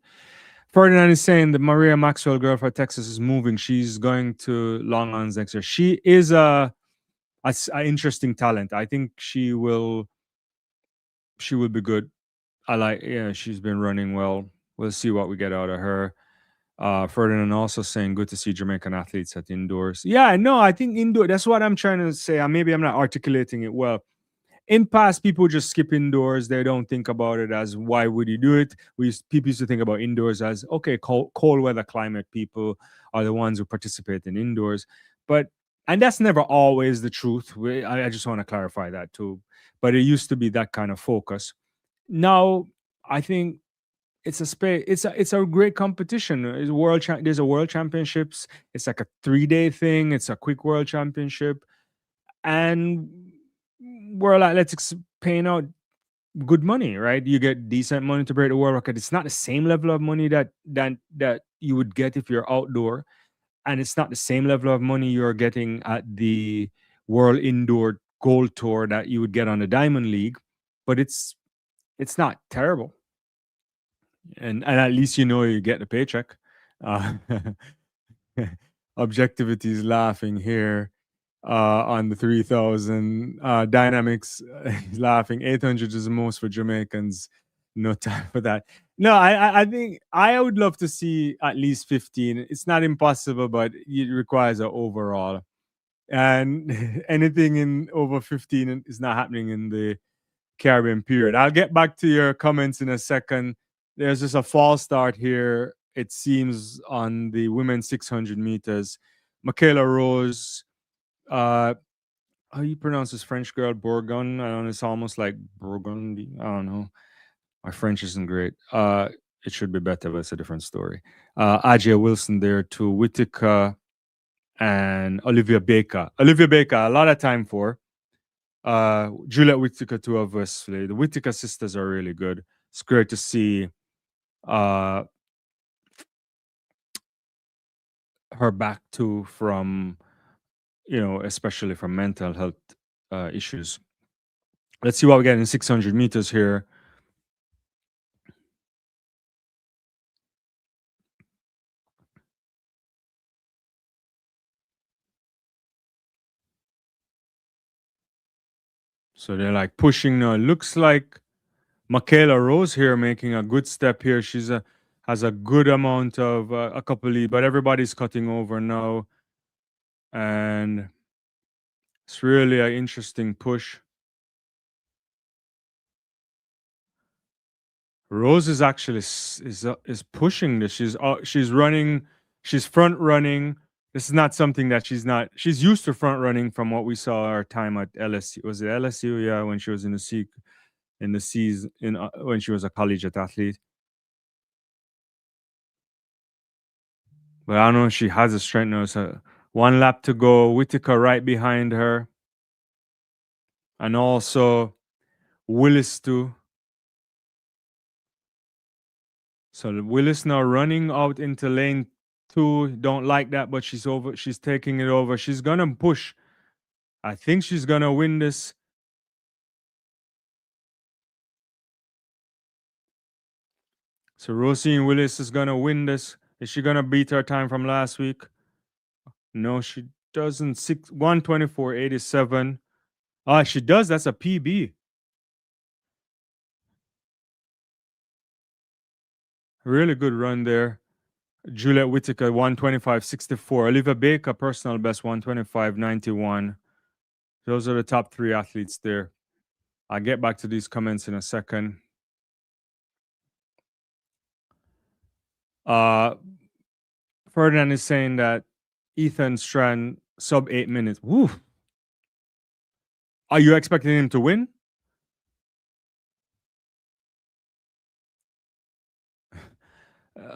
Ferdinand is saying the Maria Maxwell girl for Texas is moving. She's going to Long Island next year. She is a interesting talent. I think she will be good. She's been running well. We'll see what we get out of her. Ferdinand also saying good to see Jamaican athletes at indoors. Yeah, no, I think indoor. That's what I'm trying to say. Maybe I'm not articulating it well. In past, people just skip indoors. They don't think about it as why would you do it. People used to think about indoors as okay, cold weather climate people are the ones who participate in indoors. And that's never always the truth. I just want to clarify that too. But it used to be that kind of focus. Now, I think it's a space. It's a great competition. There's a world championships. It's like a 3-day thing. It's a quick world championship, and we're like, paying out good money, right? You get decent money to break the world record. It's not the same level of money that you would get if you're outdoor, and it's not the same level of money you're getting at the World Indoor Gold Tour that you would get on the Diamond League, but it's not terrible. And at least you get the paycheck. Objectivity is laughing here on the 3,000. Dynamics is laughing. 800 is the most for Jamaicans. No time for that. No, I think I would love to see at least 15. It's not impossible, but it requires an overall. And anything in over 15 is not happening in the Caribbean period. I'll get back to your comments in a second. There's just a false start here it seems on the women's 600 meters. Michaela Rose, uh, how you pronounce this French girl? Bourgogne. I don't know. It's almost like Burgundy. I don't know. My French isn't great. It should be better, but it's a different story. Ajay Wilson there too. Whitaker and Olivia Baker. Olivia Baker, a lot of time for. Juliet Whitaker too, obviously. The Whitaker sisters are really good. It's great to see uh, her back too from, especially from mental health issues. Let's see what we get in 600 meters here. So they're like pushing now. Looks like Michaela Rose here making a good step here. Has a good amount of a couple lead, but everybody's cutting over now, and it's really an interesting push. Rose is actually is pushing this. She's running. She's front running. This is not something that she's not. She's used to front running from what we saw our time at LSU. Was it LSU? Yeah, when she was in the season when she was a collegiate athlete. But I don't know if she has the strength now. So one lap to go. Whitaker right behind her, and also Willis too. So Willis now running out into lane 2. Don't like that, but she's over. She's taking it over. She's gonna push. I think she's gonna win this. So Rosine Willis is gonna win this. Is she gonna beat her time from last week? No, she doesn't. 1:24.87. Ah, she does. That's a PB. Really good run there. Juliet Whitaker 1:25.64. Olivia Baker personal best 1:25.91. Those are the top 3 athletes there. I'll get back to these comments in a second. Ferdinand is saying that Ethan Strand sub 8 minutes. Woo. Are you expecting him to win?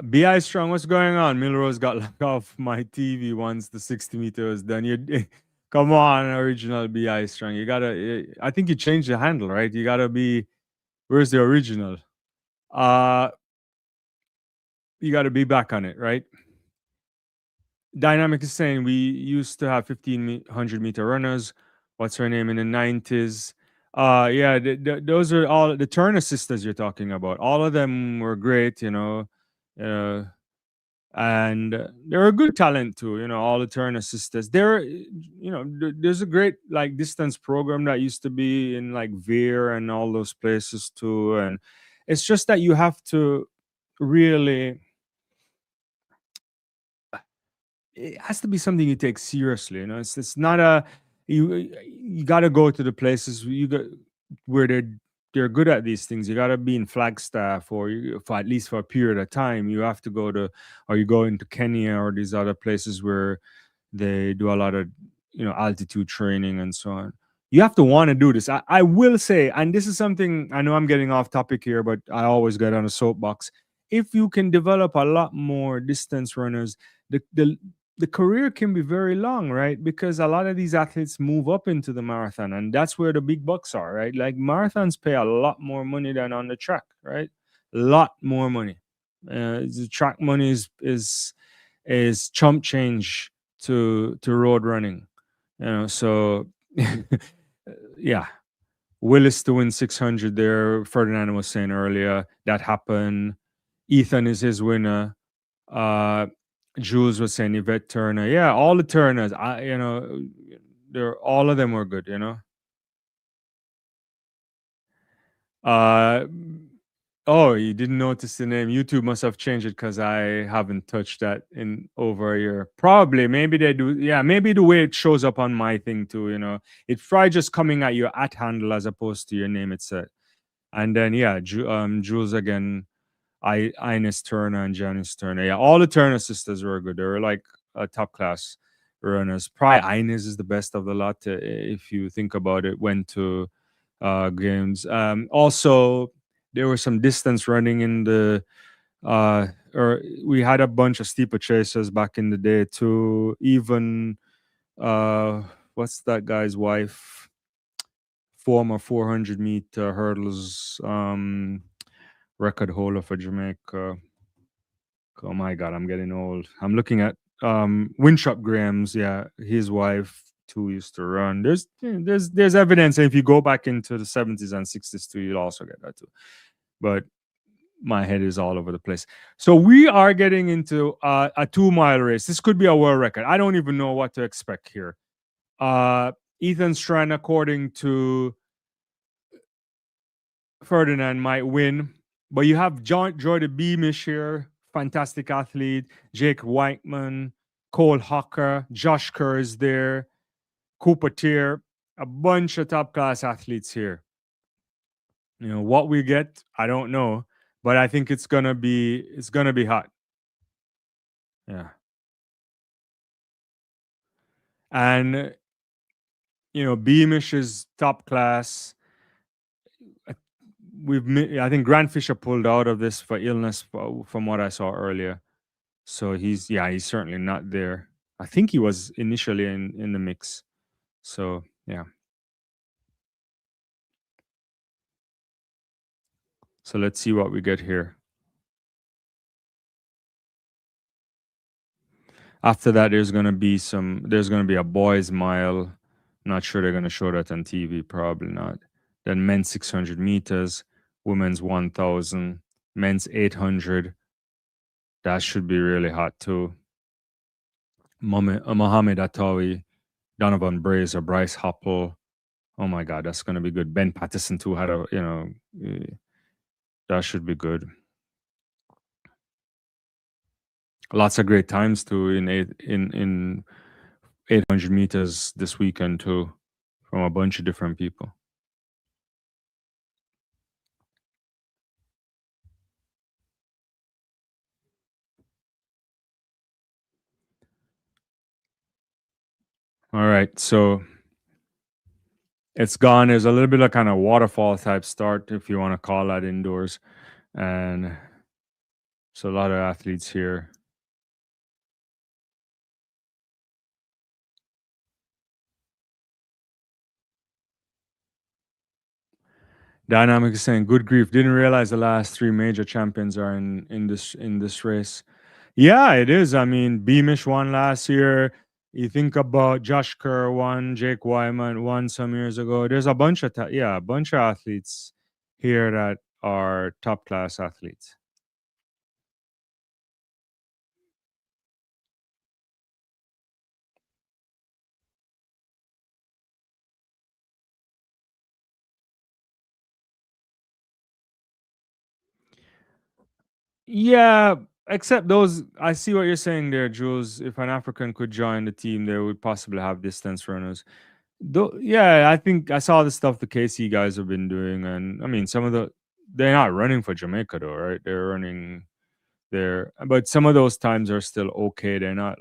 BI Strong, what's going on? Millrose got locked off my TV once the 60 meter was done. You come on, original BI Strong. You gotta. I think you changed the handle, right? You gotta be. Where's the original? You gotta be back on it, right? Dynamic is saying we used to have 1,500 meter runners. What's her name in the 90s? Yeah, those are all the Turner sisters you're talking about. All of them were great, and they're a good talent too. All the Turner sisters. There's a great like distance program that used to be in like Veer and all those places too. And it's just that you have to really. It has to be something you take seriously. It's not a you got to go to the places where they're good at these things. You got to be in Flagstaff or for at least for a period of time. You have to go to or you go into Kenya or these other places where they do a lot of altitude training and so on. You have to want to do this. I will say, and this is something I know I'm getting off topic here, but I always get on a soapbox. If you can develop a lot more distance runners, the career can be very long, right? Because a lot of these athletes move up into the marathon, and that's where the big bucks are, right? Like marathons pay a lot more money than on the track, right? A lot more money. The track money is chump change to road running, So yeah, Willis to win 600 there. Ferdinand was saying earlier that happened. Ethan is his winner. Jules was saying Yvette Turner. Yeah, all the Turners. They're all of them were good. Oh, you didn't notice the name. YouTube must have changed it because I haven't touched that in over a year. Probably, maybe they do. Yeah, maybe the way it shows up on my thing too. It's probably just coming at your @handle as opposed to your name itself. And then yeah, Jules again. Ines Turner and Janice Turner. Yeah, all the Turner sisters were good. They were like top class runners. Probably Ines is the best of the lot, if you think about it. Went to games. Also, there was some distance running in the or we had a bunch of steeplechasers back in the day too. Even uh, what's that guy's wife? Former 400-meter hurdles record holder for Jamaica. Oh my God, I'm getting old. I'm looking at Winthrop Graham's. Yeah, his wife too used to run. There's evidence, and if you go back into the 70s and 60s too, you'll also get that too. But my head is all over the place. So we are getting into a 2 mile race. This could be a world record. I don't even know what to expect here. Ethan Strand, according to Ferdinand, might win, but you have Jordan Beamish here, fantastic athlete. Jake Whiteman, Cole Hocker, Josh Kerr is there, Cooper Tier, a bunch of top class athletes here. You know what we get, I don't know, but I think it's gonna be hot. Yeah, and Beamish is top class. Uh, I think Grant Fisher pulled out of this for illness, from what I saw earlier. So he's certainly not there. I think he was initially in the mix. So yeah. So let's see what we get here. After that, there's gonna be a boys mile. Not sure they're gonna show that on TV. Probably not. Then men's 600 meters, women's 1,000, men's 800. That should be really hot too. Mohammed Atawi, Donovan Brazier, Bryce Hoppel. Oh my God, that's gonna be good. Ben Patterson too had that should be good. Lots of great times too in 800 meters this weekend too, from a bunch of different people. All right, so it's gone. There's a little bit of kind of waterfall type start, if you want to call that indoors, and so a lot of athletes here. Dynamic is saying, "Good grief! Didn't realize the last three major champions are in this race." Yeah, it is. I mean, Beamish won last year. You think about Josh Kerr won, Jake Wyman won some years ago. There's a bunch of a bunch of athletes here that are top class athletes. Yeah, except those. I see what you're saying there, Jules. If an African could join the team, they would possibly have distance runners. Though, yeah, I think I saw the stuff the KC guys have been doing, and I mean, they're not running for Jamaica though, right? They're running there, but some of those times are still okay. They're not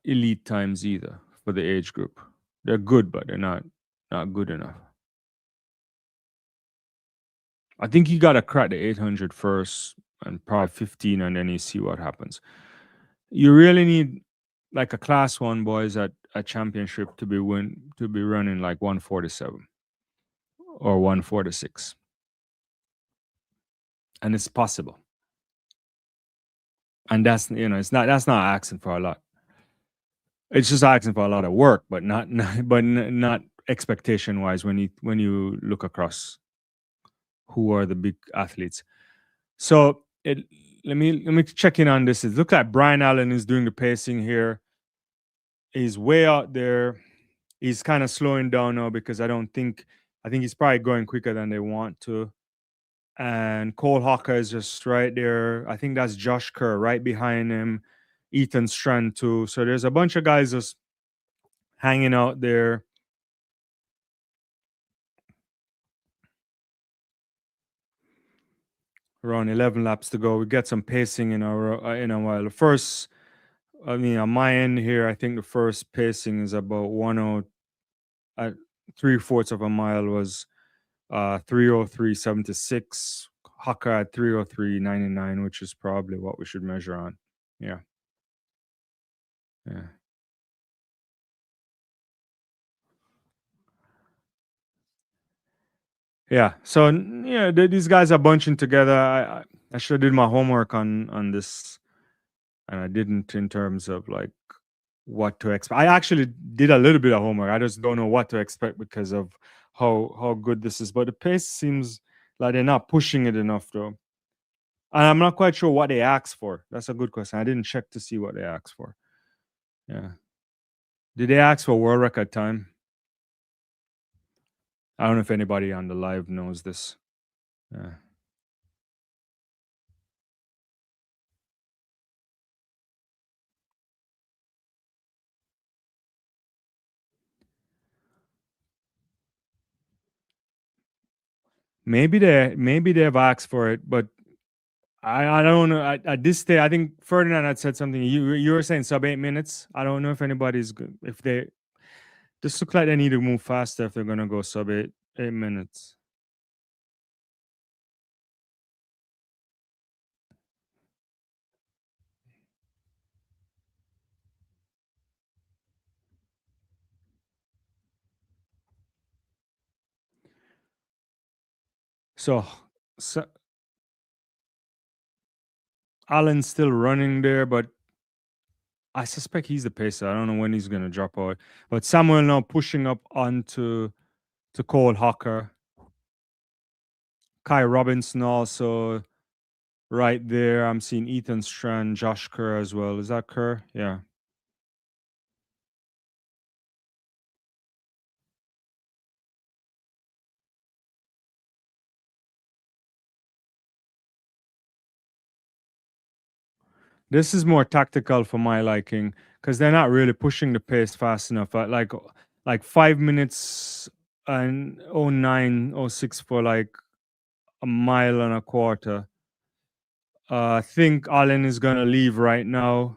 elite times either for the age group. They're good, but they're not good enough. I think you gotta crack the 800 first, and probably 15, and then you see what happens. You really need like a class one boys at a championship to be running like 147 or 146, and it's possible. And that's not asking for a lot. It's just asking for a lot of work, but not expectation wise when you look across who are the big athletes. So let me check in on this. It looks like Brian Allen is doing the pacing here. He's way out there. He's kind of slowing down now because I think he's probably going quicker than they want to. And Cole Hawker is just right there. I think that's Josh Kerr right behind him. Ethan Strand too. So there's a bunch of guys just hanging out there. Around 11 laps to go. We get some pacing in a while. The first, I mean, on my end here, I think the first pacing is about 10 3/4 of a mile was 3:03.76. Haka at 3:03.99, which is probably what we should measure on. Yeah, yeah, yeah. So yeah, these guys are bunching together. I should have did my homework on this, and I didn't in terms of like what to expect. I actually did a little bit of homework. I just don't know what to expect because of how good this is. But the pace seems like they're not pushing it enough though. And I'm not quite sure what they asked for. That's a good question. I didn't check to see what they asked for. Yeah. Did they ask for world record time? I don't know if anybody on the live knows this. Yeah. Maybe they've asked for it, but I don't know. At this stage, I think Ferdinand had said something. You were saying sub 8 minutes. I don't know if anybody's good. If they This look like they need to move faster if they're gonna go sub 8 minutes. So, so Allen's still running there, but I suspect he's the pacer. I don't know when he's gonna drop out. But Samuel now pushing up onto to Cole Hawker. Kai Robinson also right there. I'm seeing Ethan Strand, Josh Kerr as well. Is that Kerr? Yeah. This is more tactical for my liking because they're not really pushing the pace fast enough. Like 5 minutes and 09, 06 for like a mile and a quarter. I think Allen is gonna leave right now.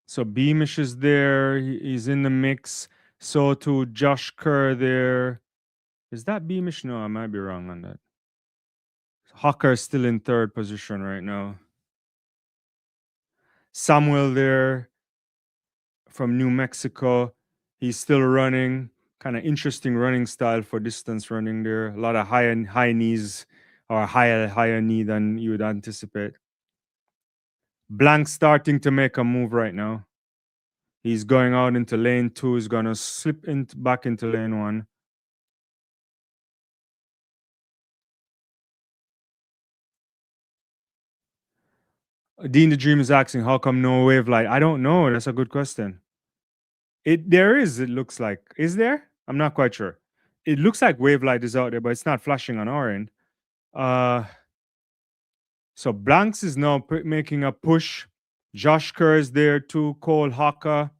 So Beamish is there. He's in the mix. So to Josh Kerr there. Is that Beamish? No, I might be wrong on that. Hawker is still in third position right now. Samuel there from New Mexico. He's still running. Kind of interesting running style for distance running there. A lot of high knees or higher knee than you would anticipate. Blank starting to make a move right now. He's going out into lane 2. He's gonna slip back into lane 1. Dean the Dream is asking, how come no wave light? I don't know. That's a good question. There is, it looks like. Is there? I'm not quite sure. It looks like wave light is out there, but it's not flashing on our end. So Blanks is now making a push. Josh Kerr is there too. Cole Haka.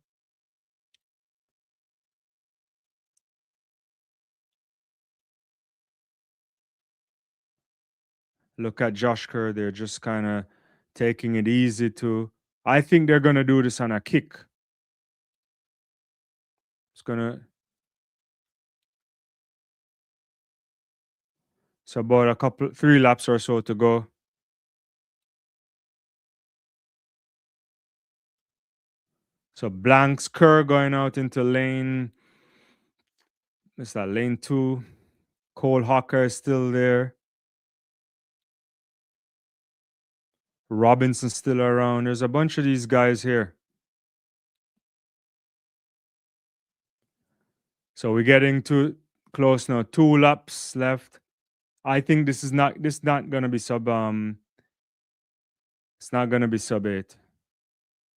Look at Josh Kerr. They're just kind of taking it easy too. I think they're gonna do this on a kick. It's gonna. So about 3 laps or so to go. So Blanks Kerr going out into lane. What's that? Lane 2. Cole Hawker is still there. Robinson still around. There's a bunch of these guys here. So we're getting too close now. 2 laps left. I think this not gonna be sub it's not gonna be sub 8,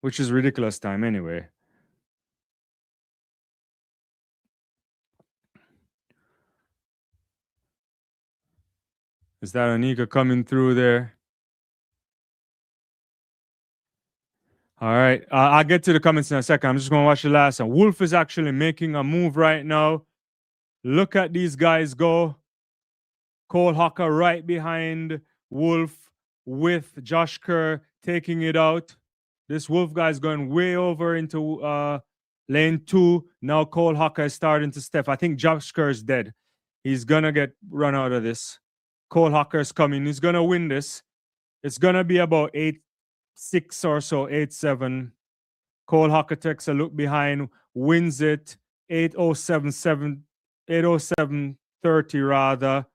which is ridiculous time anyway. Is that Anika coming through there? All right. I'll get to the comments in a second. I'm just going to watch the last one. Wolf is actually making a move right now. Look at these guys go. Cole Hawker right behind Wolf with Josh Kerr taking it out. This Wolf guy is going way over into lane 2. Now Cole Hawker is starting to step. I think Josh Kerr is dead. He's going to get run out of this. Cole Hawker is coming. He's going to win this. It's going to be about 8-6 or so, 8-7. Cole Hawker takes a look behind, wins it 8:07.7, 8:07.30 rather.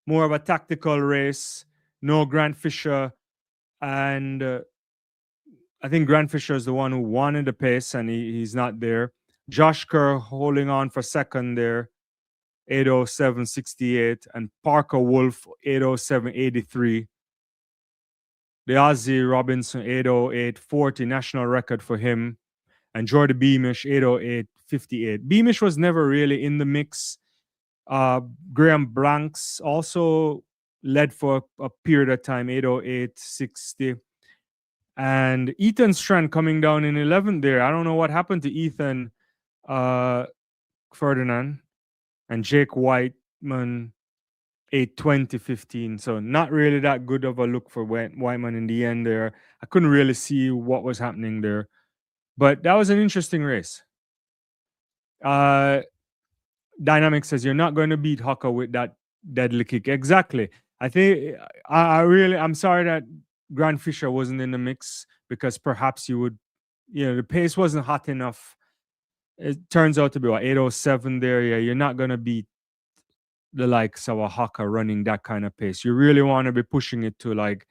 More of a tactical race. No Grant Fisher. And I think Grant Fisher is the one who wanted the pace, and he's not there. Josh Kerr holding on for second there, 8:07.68. And Parker Wolf, 8:07.83. The Aussie Robinson, 8:08.40, national record for him. And Jordan Beamish, 8:08.58. Beamish was never really in the mix. Graham Blanks also led for a period of time, 8:08.60. And Ethan Strand coming down in 11th there. I don't know what happened to Ethan Ferdinand and Jake Whiteman, 8:20.15. So not really that good of a look for Whiteman in the end there. I couldn't really see what was happening there. But that was an interesting race. Dynamic says you're not going to beat Hawker with that deadly kick. Exactly. I think I'm sorry that Grant Fisher wasn't in the mix, because perhaps you would, the pace wasn't hot enough. It turns out to be 8:07 there. Yeah, you're not going to beat the likes of a Hawker running that kind of pace. You really want to be pushing it to like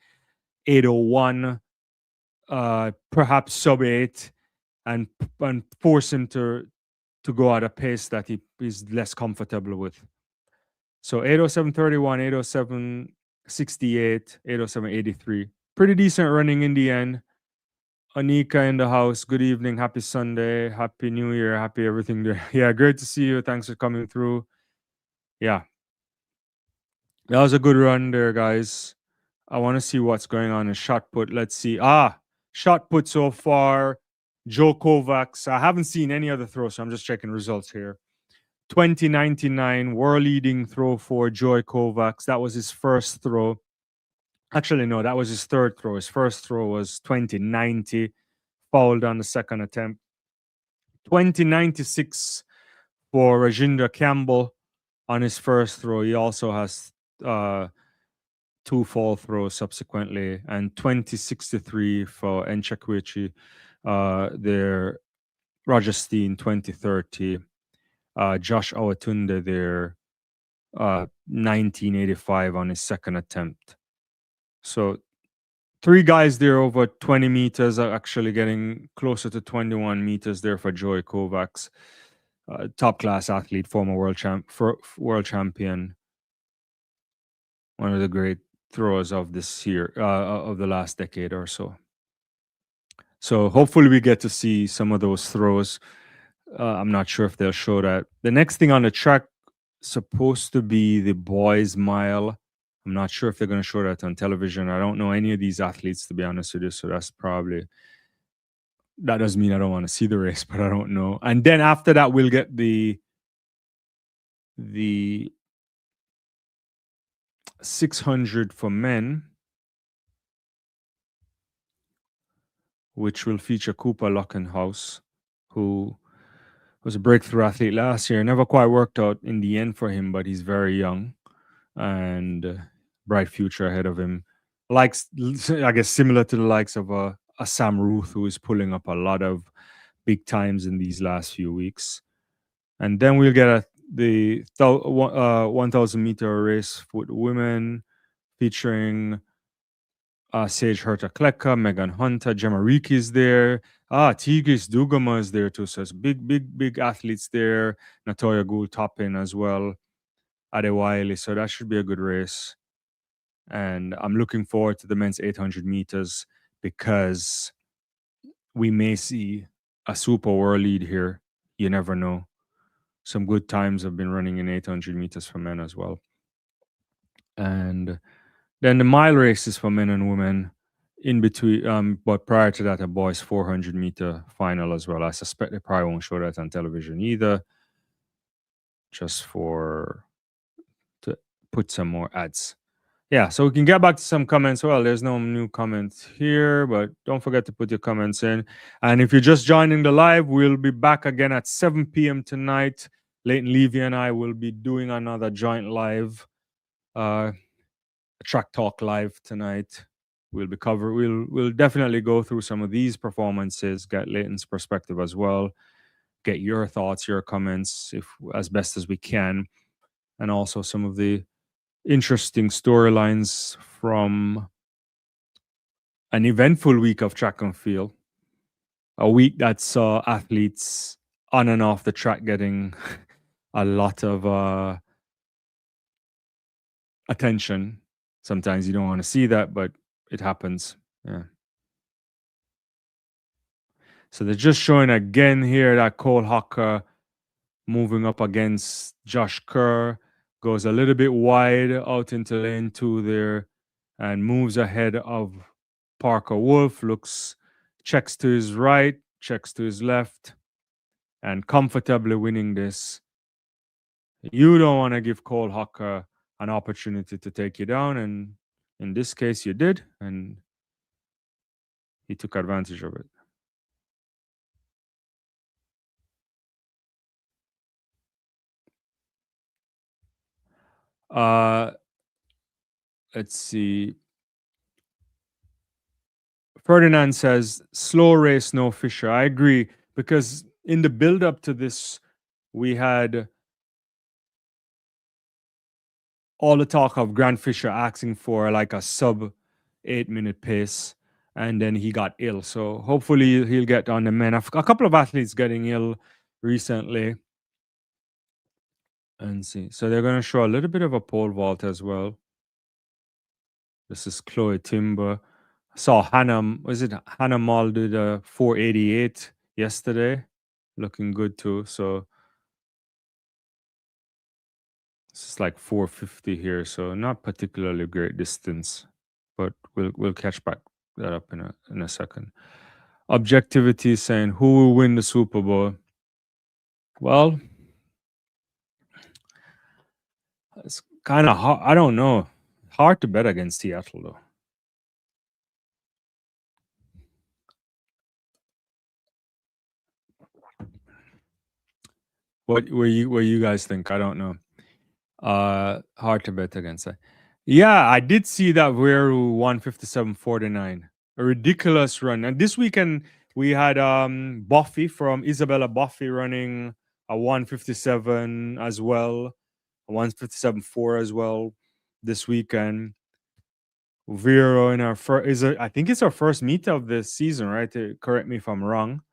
8:01, perhaps sub 8, and force him to go at a pace that he is less comfortable with. So 8:07.31, 8:07.68, 8:07.83. Pretty decent running in the end. Anika in the house. Good evening. Happy Sunday. Happy New Year. Happy everything there. Yeah, great to see you. Thanks for coming through. Yeah. That was a good run there, guys. I want to see what's going on in shot put. Let's see. Shot put so far. Joe Kovacs. I haven't seen any other throws, so I'm just checking results here. 2099 world leading throw for Joy Kovacs. That was his first throw. Actually, no, that was his third throw. His first throw was 2090, fouled on the second attempt. 2096 for Rajinder Campbell on his first throw. He also has 2 fall throws subsequently, and 2063 for Enchekwichi. There, Roger Steen, 2030. Josh Awatunde there, 1985 on his second attempt. So 3 guys there over 20 meters are actually getting closer to 21 meters there for Joy Kovacs. Top class athlete, former world champion. One of the great throwers of this year, of the last decade or so. So hopefully we get to see some of those throws. I'm not sure if they'll show that. The next thing on the track supposed to be the boys mile. I'm not sure if they're going to show that on television. I don't know any of these athletes, to be honest with you. So that doesn't mean I don't want to see the race, but I don't know. And then after that, we'll get the 600 for men, which will feature Cooper Lockenhaus, who was a breakthrough athlete last year. Never quite worked out in the end for him, but he's very young and bright future ahead of him. I guess, similar to the likes of a Sam Ruth, who is pulling up a lot of big times in these last few weeks. And then we'll get the 1,000 meter race for the women, featuring Sage Herta Kleka, Megan Hunter, Gemma Riki is there. Tigris Dugama is there too. So it's big athletes there. Natoya Gould Toppin as well. Adewale. So that should be a good race. And I'm looking forward to the men's 800 meters, because we may see a super world lead here. You never know. Some good times have been running in 800 meters for men as well. And then the mile races for men and women. in between. But prior to that, a boys 400-meter final as well. I suspect they probably won't show that on television either, just for to put some more ads. Yeah, so we can get back to some comments. Well, there's no new comments here, but don't forget to put your comments in. And if you're just joining the live, we'll be back again at 7 p.m. tonight. Leighton Levy and I will be doing another joint live, track talk live tonight. We'll definitely go through some of these performances, get Leighton's perspective as well, get your thoughts, your comments, if as best as we can, and also some of the interesting storylines from an eventful week of track and field, a week that saw athletes on and off the track getting a lot of attention. Sometimes you don't want to see that, but it happens. Yeah. So they're just showing again here that Cole Hocker moving up against Josh Kerr, goes a little bit wide out into lane 2 there and moves ahead of Parker Wolf, checks to his right, checks to his left, and comfortably winning this. You don't want to give Cole Hocker an opportunity to take you down, and in this case you did, and he took advantage of it. Let's see. Ferdinand says, slow race, no Fisher. I agree, because in the build up to this, we had all the talk of Grant Fisher asking for like a sub 8-minute pace, and then he got ill. So hopefully he'll get on the mend. A couple of athletes getting ill recently. And see. So they're going to show a little bit of a pole vault as well. This is Chloe Timber. I saw Hannah Mall did a 488 yesterday. Looking good too. So this is like 450 here. So not particularly great distance, but we'll catch back that up in a second. Objectivity saying who will win the Super Bowl? Well, it's kind of hard. I don't know. Hard to bet against Seattle though. What you guys think? I don't know. Hard to bet against that. Yeah, I did see that we're 157.49. A ridiculous run. And this weekend we had Buffy from Isabella Buffy running a 157 as well, a 157.4 as well this weekend. Vero in our first I think it's our first meet of the season, right? Correct me if I'm wrong.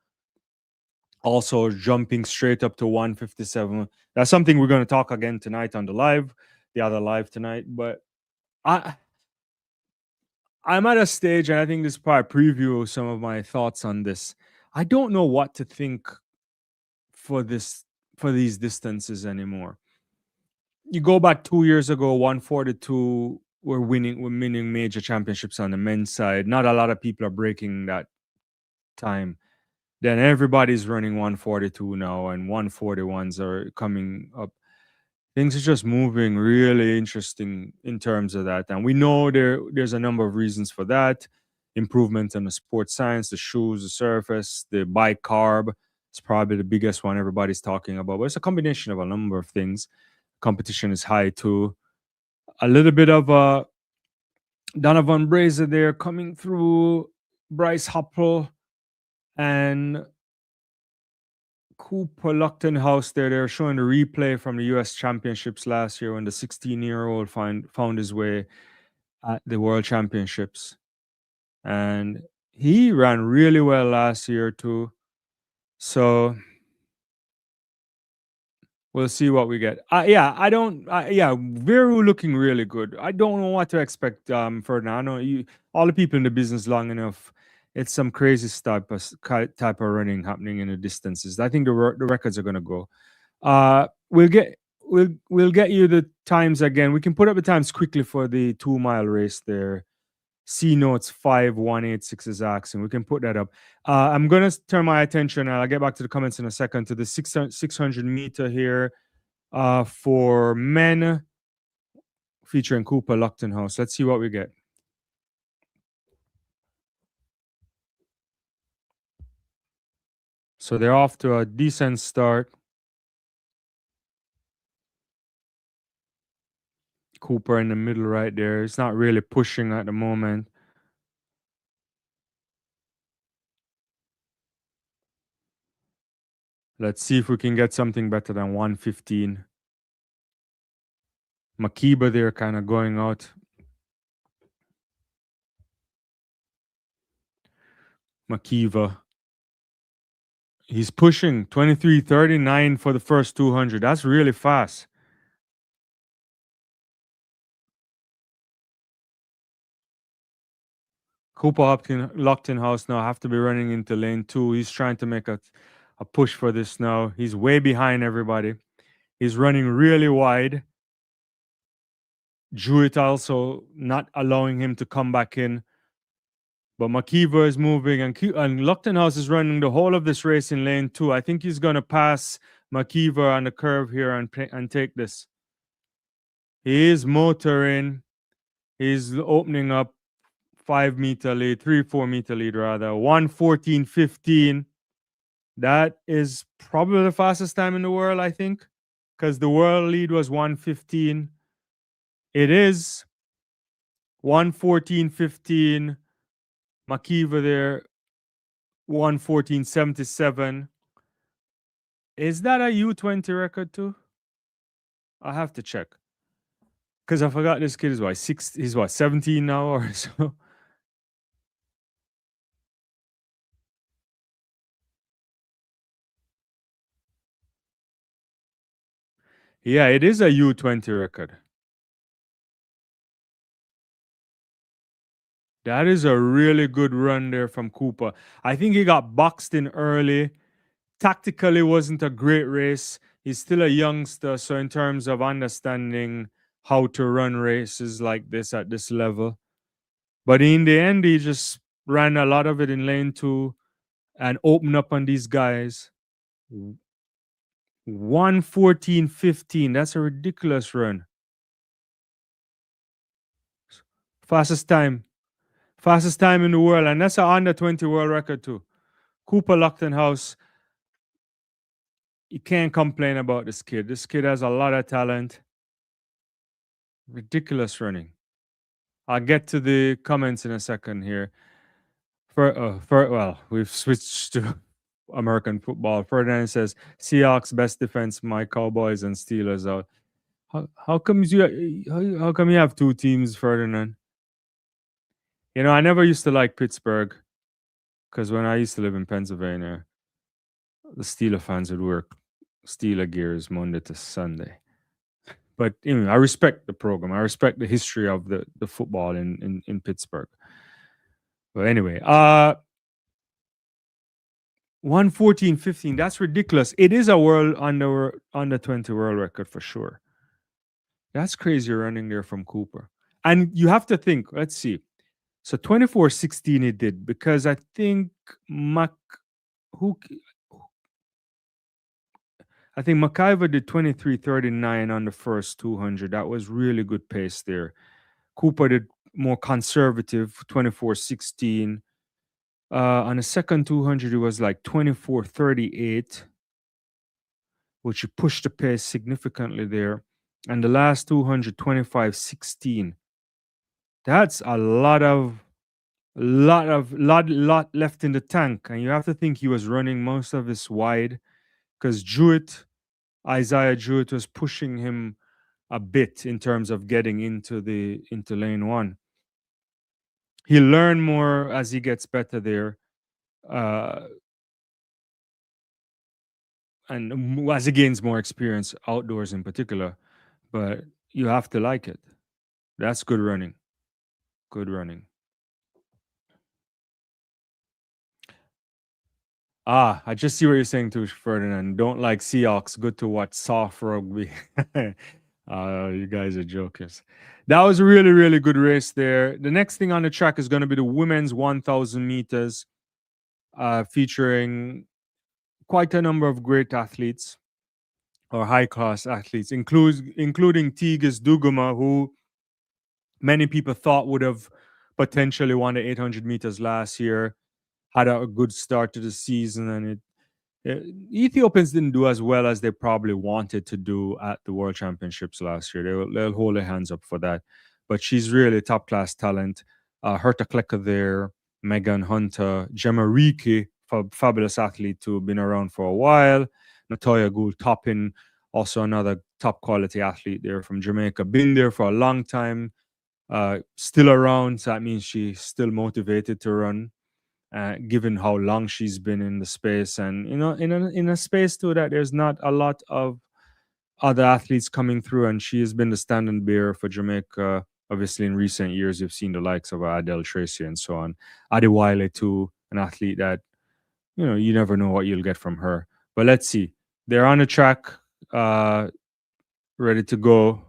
Also jumping straight up to 157. That's something we're going to talk again tonight on the other live tonight. But I'm at a stage, and I think this is probably a preview of some of my thoughts on this. I don't know what to think for these distances anymore. You go back 2 years ago, 142, we're winning major championships on the men's side. Not a lot of people are breaking that time. Then everybody's running 142 now, and 141s are coming up. Things are just moving really interesting in terms of that. And we know there's a number of reasons for that. Improvement in the sports science, the shoes, the surface, the bicarb. It's probably the biggest one everybody's talking about. But it's a combination of a number of things. Competition is high too. A little bit of Donovan Brazier there coming through, Bryce Hoppel and Cooper Luchtenhaus there. They're showing the replay from the US Championships last year when the 16-year-old found his way at the World Championships. And he ran really well last year too. So we'll see what we get. Veru looking really good. I don't know what to expect for now. I know all the people in the business long enough. It's some crazy type of running happening in the distances. I think the records are going to go. We'll get you the times again. We can put up the times quickly for the 2-mile race there. C Notes 5186 is asking. We can put that up. I'm going to turn my attention, and I'll get back to the comments in a second, to the 600 meter here for men featuring Cooper Luckton House. Let's see what we get. So they're off to a decent start. Cooper in the middle right there. It's not really pushing at the moment. Let's see if we can get something better than 115. Makiba there kind of going out. Makiva. He's pushing 23:39 for the first 200. That's really fast. Cooper Lockton House now have to be running into lane 2. He's trying to make a push for this now. He's way behind everybody. He's running really wide. Jewett also not allowing him to come back in. But Makiva is moving, and Luckton House is running the whole of this race in lane 2. I think he's going to pass Makiva on the curve here and take this. He is motoring. He's opening up 5 meter lead, 4 meter lead rather. 1:14.15. That is probably the fastest time in the world, I think, because the world lead was 1:15. It is 1:14.15. Makiva there, 1:14.77. Is that a U20 record too? I have to check, because I forgot this kid is what, he's what, 17 now or so. Yeah, it is a U20 record. That is a really good run there from Cooper. I think he got boxed in early. Tactically wasn't a great race. He's still a youngster, so in terms of understanding how to run races like this at this level. But in the end, he just ran a lot of it in lane 2 and opened up on these guys. 1:14.15. That's a ridiculous run. Fastest time in the world, and that's an under 20 world record too. Cooper Luckton House. You can't complain about this kid. This kid has a lot of talent. Ridiculous running. I'll get to the comments in a second here. Well, we've switched to American football. Ferdinand says Seahawks best defense, my Cowboys and Steelers out. How come you have two teams, Ferdinand? You know, I never used to like Pittsburgh, because when I used to live in Pennsylvania, the Steeler fans would wear Steeler gears Monday to Sunday. But I respect the program. I respect the history of the football in Pittsburgh. But anyway, 1:14.15. That's ridiculous. It is a world under 20 world record for sure. That's crazy running there from Cooper. And you have to think, let's see. So 24:16 he did, because I think McIver did 23:39 on the first 200. That was really good pace there. Cooper did more conservative, 24:16. On the second 200, it was like 24:38, which pushed the pace significantly there. And the last 200, 25:16. That's a lot left in the tank. And you have to think he was running most of this wide, because Isaiah Jewett was pushing him a bit in terms of getting into lane 1. He'll learn more as he gets better there, and as he gains more experience outdoors in particular. But you have to like it. That's good running. Good running. I just see what you're saying too, Ferdinand. Don't like Seahawks. Good to watch soft rugby. You guys are jokers. That was a really, really good race there. The next thing on the track is going to be the women's 1,000 meters, featuring quite a number of great athletes or high class athletes, including Tigis Duguma, who many people thought would have potentially won the 800 meters last year, had a good start to the season, and Ethiopians didn't do as well as they probably wanted to do at the World Championships last year. They'll hold their hands up for that. But she's really top class talent. Herta Klecker there, Megan Hunter, Gemma Riki, fabulous athlete who been around for a while. Natoya Gould Toppin, also another top quality athlete there from Jamaica. Been there for a long time, still around. So that means she's still motivated to run, given how long she's been in the space, and in a space too that there's not a lot of other athletes coming through, and she has been the standing bearer for Jamaica. Obviously, in recent years, you've seen the likes of Adele Tracy and so on. Adi Wiley too, an athlete that you never know what you'll get from her. But let's see, they're on the track, ready to go.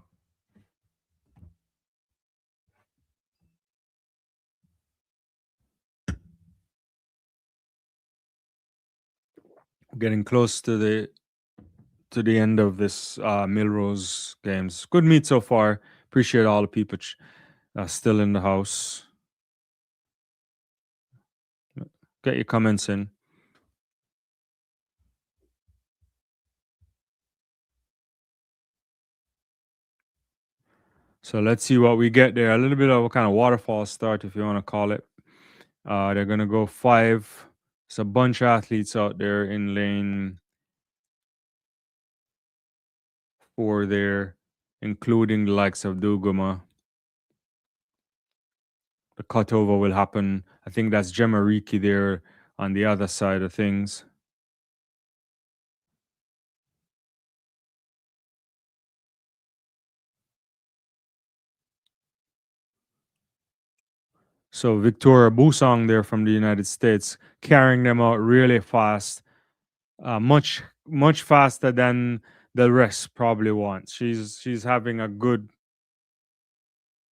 Getting close to the end of this Millrose Games. Good meet so far. Appreciate all the people still in the house. Get your comments in. So let's see what we get there. A little bit of a kind of waterfall start, if you want to call it. They're going to go 5. There's a bunch of athletes out there in lane 4 there, including the likes of Duguma. The cutover will happen. I think that's Gemma Riki there on the other side of things. So Victoria Busong there from the United States, carrying them out really fast, much faster than the rest probably want. She's having a good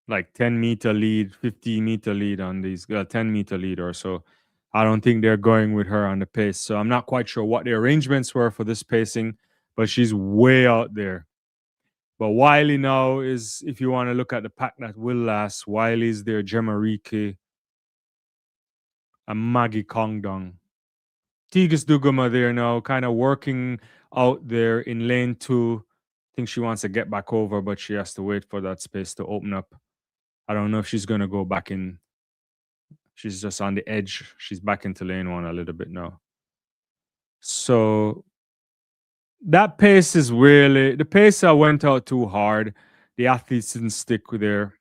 like 10-meter lead, 50-meter lead on these 10-meter lead or so. I don't think they're going with her on the pace. So I'm not quite sure what the arrangements were for this pacing, but she's way out there. But Wiley now is, if you want to look at the pack that will last, Wiley's there, Gemma Riki, and Maggie Kongdong. Tigis Duguma there now, kind of working out there in lane 2. I think she wants to get back over, but she has to wait for that space to open up. I don't know if she's going to go back in. She's just on the edge. She's back into lane 1 a little bit now. So that pace is really, the pace I went out too hard. The athletes didn't stick with there.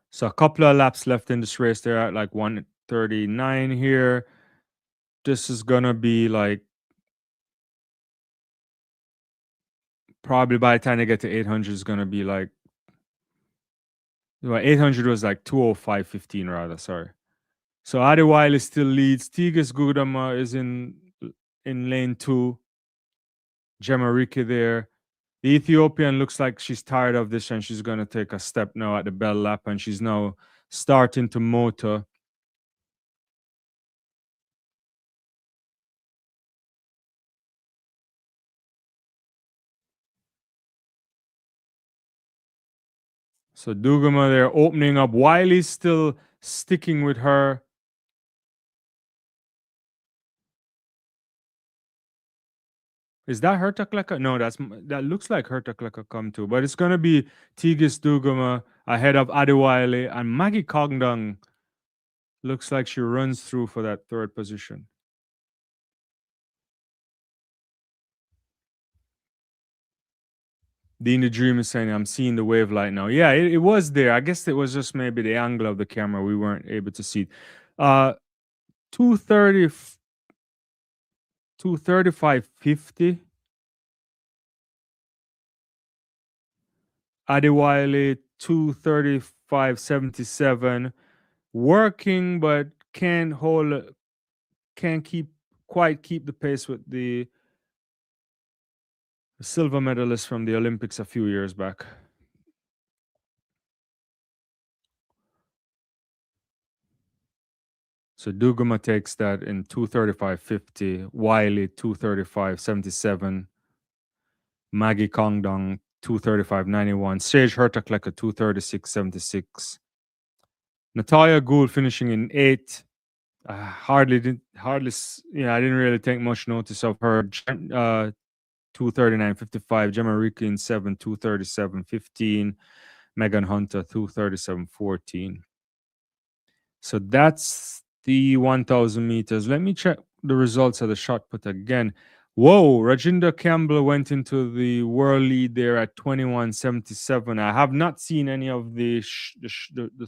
So a couple of laps left in this race. They're at like 139 here. This is going to be like, probably by the time they get to 800, is going to be like, well, 800 was like 205.15 rather, sorry. So Adi Wiley still leads. Tigis Gudama is in lane 2. Gemma Riki there. The Ethiopian looks like she's tired of this and she's going to take a step now at the bell lap, and she's now starting to motor. So Dugama there opening up. Wiley's still sticking with her. Is that Herta Klecker? No, that looks like Herta Klecker come too. But it's going to be Tigis Dugama ahead of Adi Wiley, and Maggie Kongdong looks like she runs through for that 3rd position. Dean the Dream is saying, I'm seeing the wave light now. Yeah, it was there. I guess it was just maybe the angle of the camera. We weren't able to see. 230, 235.50. Adi Wiley, 235.77. Working, but can't quite keep the pace with the A silver medalist from the Olympics a few years back. So Duguma takes that in 235.50, Wiley 235.77, Maggie Kongdong 235.91, Sage Hurtakleka 236.76, Natalia Gould finishing in 8th. Yeah, I didn't really take much notice of her. 239.55, Gemma Ricci in 7th, 237.15, Megan Hunter 237.14. So that's the 1,000 meters. Let me check the results of the shot put again. Whoa, Rajinder Campbell went into the world lead there at 21.77. I have not seen any of the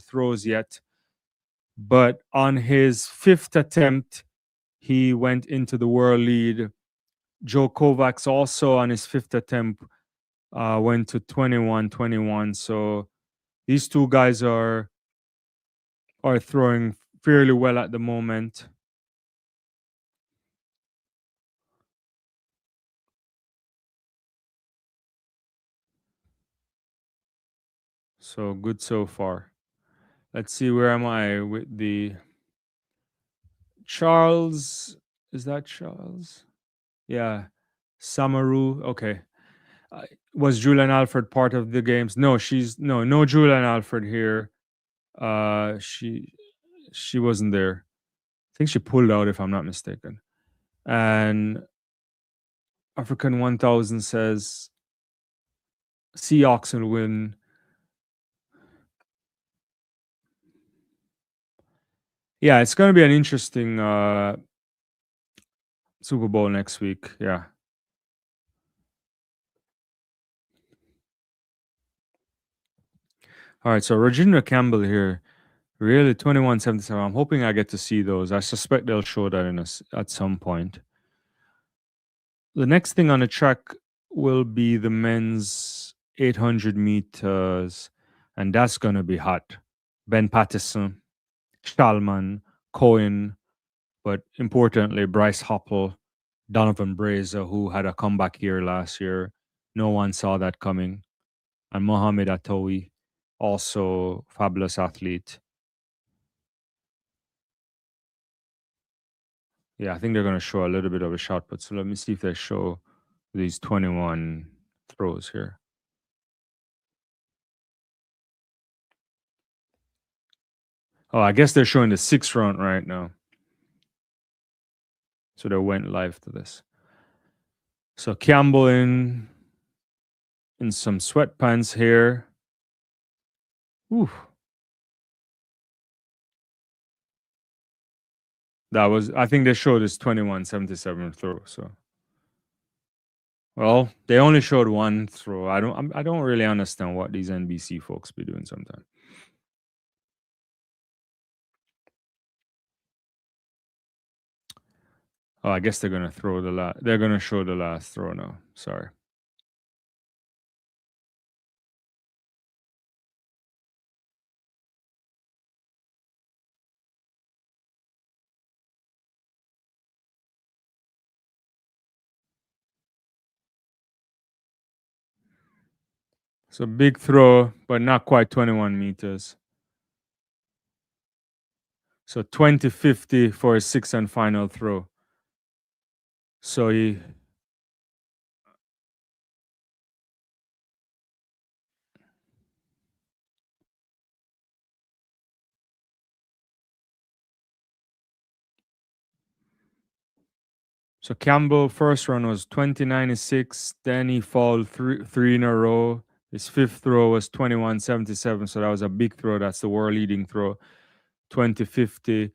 throws yet, but on his 5th attempt, he went into the world lead. Joe Kovacs also on his 5th attempt went to 21.21. So these two guys are throwing fairly well at the moment. So good so far. Let's see, where am I with the Charles? Is that Charles? Yeah. Samaru. Okay. Was Julian Alfred part of the games? No, no Julian Alfred here. She wasn't there. I think she pulled out if I'm not mistaken. And African 1000 says Sea Oxen win. Yeah, it's going to be an interesting Super Bowl next week. Yeah. All right, so Regina Campbell here, really 21.77. I'm hoping I get to see those. I suspect they'll show that at some point. The next thing on the track will be the men's 800 meters, and that's going to be hot. Ben Patterson, Stallman, Cohen, but importantly, Bryce Hoppel, Donovan Brazier, who had a comeback year last year. No one saw that coming. And Mohamed Atoui, also fabulous athlete. Yeah, I think they're going to show a little bit of a shot put. So let me see if they show these 21 throws here. Oh, I guess they're showing the 6th round right now. So they went live to this. So Campbell in some sweatpants here. Ooh. That was, I think they showed this 21.77 throw. So, well, they only showed one throw. I don't really understand what these NBC folks be doing sometimes. Oh, I guess they're gonna throw they're gonna show the last throw now. Sorry. So big throw, but not quite 21 meters. So 20.50 for his 6th and final throw. So Campbell first run was 20.96. Then he fouled three in a row. His 5th throw was 21.77. So that was a big throw. That's the world leading throw. 20.50.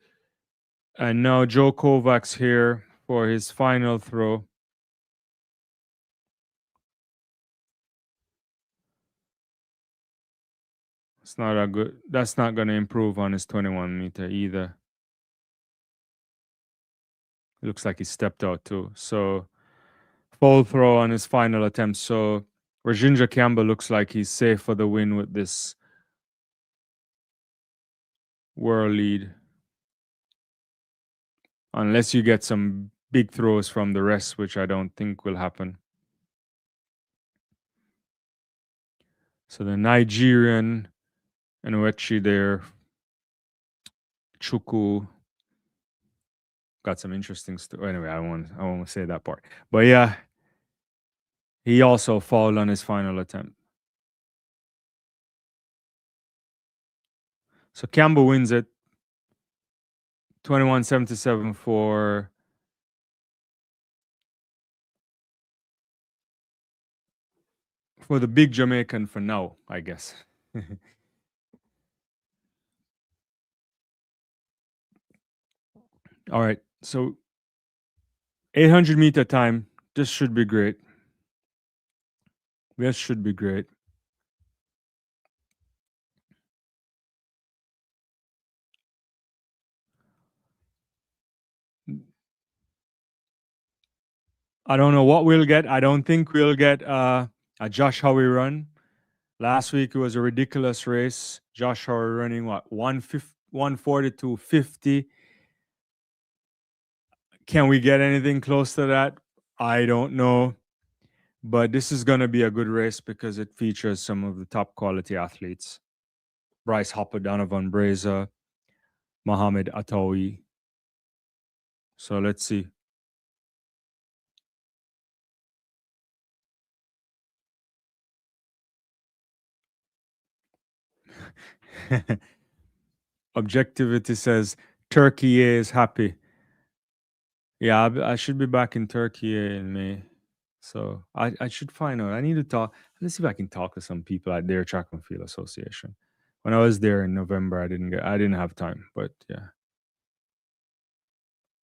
And now Joe Kovacs here for his final throw. It's not a good. That's not going to improve on his 21 meter either. It looks like he stepped out too. So full throw on his final attempt. So Rajendra Campbell looks like he's safe for the win with this world lead. Unless you get some big throws from the rest, which I don't think will happen. So the Nigerian Enuechi there, Chuku, got some interesting stuff. Anyway, I won't say that part. But yeah, he also fouled on his final attempt. So Campbell wins it 21-77 for the big Jamaican for now, I guess. All right. So 800-meter time. This should be great. This should be great. I don't know what we'll get. I don't think we'll get a Josh Howie run. Last week it was a ridiculous race. Josh Howie running what 142.50. Can we get anything close to that? I don't know. But this is going to be a good race because it features some of the top quality athletes. Bryce Hopper, Donovan Brazier, Mohamed Atawi. So let's see. Objectivity says Turkey is happy. Yeah, I should be back in Turkey in May. So I should find out. I need to talk. Let's see if I can talk to some people at their track and field association. When I was there in November, I didn't have time, but yeah.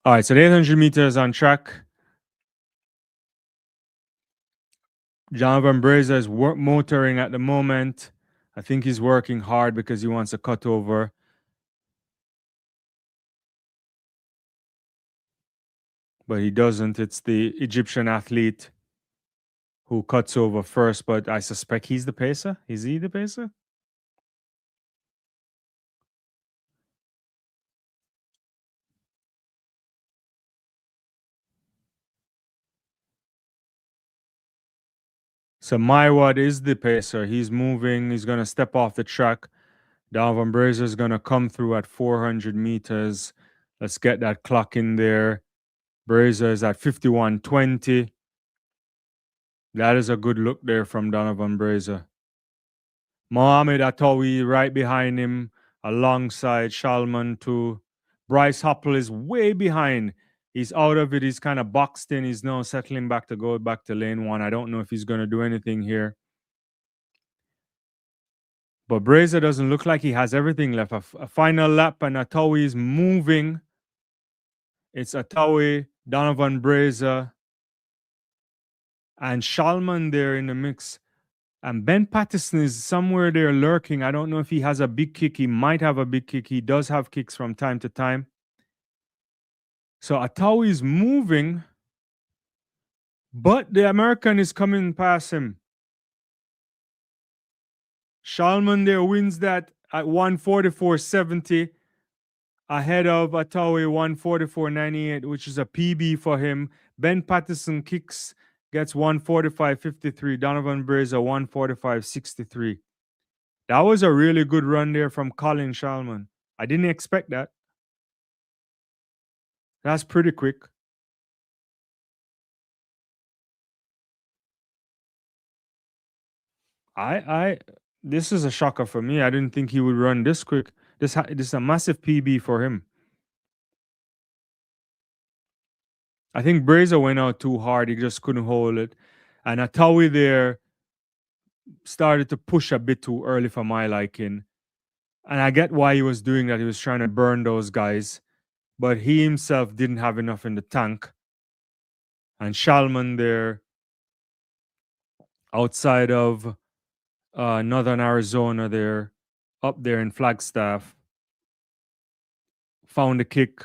All right, so the 800 meters on track. Jonathan Brazier is motoring at the moment. I think he's working hard because he wants a cut over. But he doesn't. It's the Egyptian athlete who cuts over first, but I suspect he's the pacer. Is he the pacer? So Maiwad is the pacer. He's moving. He's going to step off the track. Dalvin Brazier is going to come through at 400 meters. Let's get that clock in there. Brazier is at 51.20. That is a good look there from Donovan Brazier. Mohamed Atawi right behind him, alongside Shalman too. Bryce Hopple is way behind. He's out of it. He's kind of boxed in. He's now settling back to go back to lane one. I don't know if he's going to do anything here. But Brazier doesn't look like he has everything left. A final lap, and Atawi is moving. It's Atawi, Donovan Brazier, and Shalman there in the mix. And Ben Patterson is somewhere there lurking. I don't know if he has a big kick. He might have a big kick. He does have kicks from time to time. So Atawi is moving, but the American is coming past him. Shalman there wins that at 144.70 ahead of Atawi 144.98, which is a PB for him. Ben Patterson gets 145.53. Donovan Brazier 145.63. That was a really good run there from Colin Shalman. I didn't expect that. That's pretty quick. This is a shocker for me. I didn't think he would run this quick. This is a massive PB for him. I think Brazier went out too hard. He just couldn't hold it. And Atawi there started to push a bit too early for my liking. And I get why he was doing that. He was trying to burn those guys. But he himself didn't have enough in the tank. And Shalman there, outside of Northern Arizona there, up there in Flagstaff, found a kick.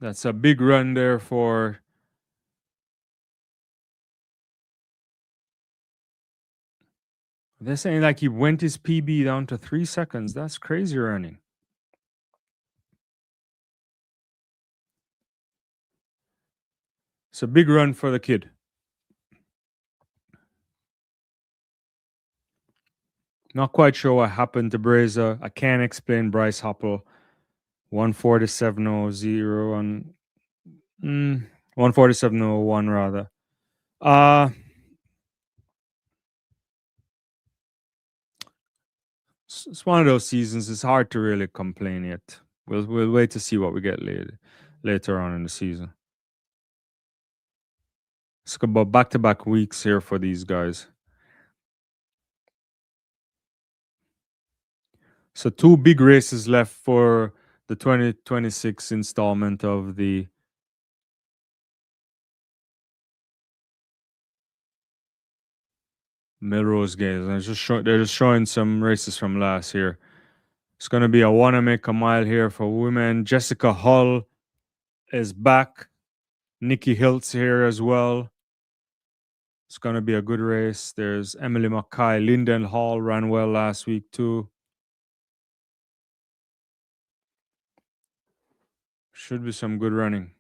That's a big run there for they're saying like he went his PB down to 3 seconds. That's crazy running. It's a big run for the kid. Not quite sure what happened to Breza. I can't explain Bryce Hoppel. 147.00 and 147.01 rather. Uh it's one of those seasons. It's hard to really complain yet. We'll wait to see what we get later on in the season. It's about back-to-back weeks here for these guys. So two big races left for the 2026 installment of the Millrose Games. They're just showing some races from last year. It's going to be a Wanamaker mile here for women. Jessica Hull is back. Nikki Hiltz here as well. It's going to be a good race. There's Emily Mackay. Linden Hall ran well last week too. Should be some good running.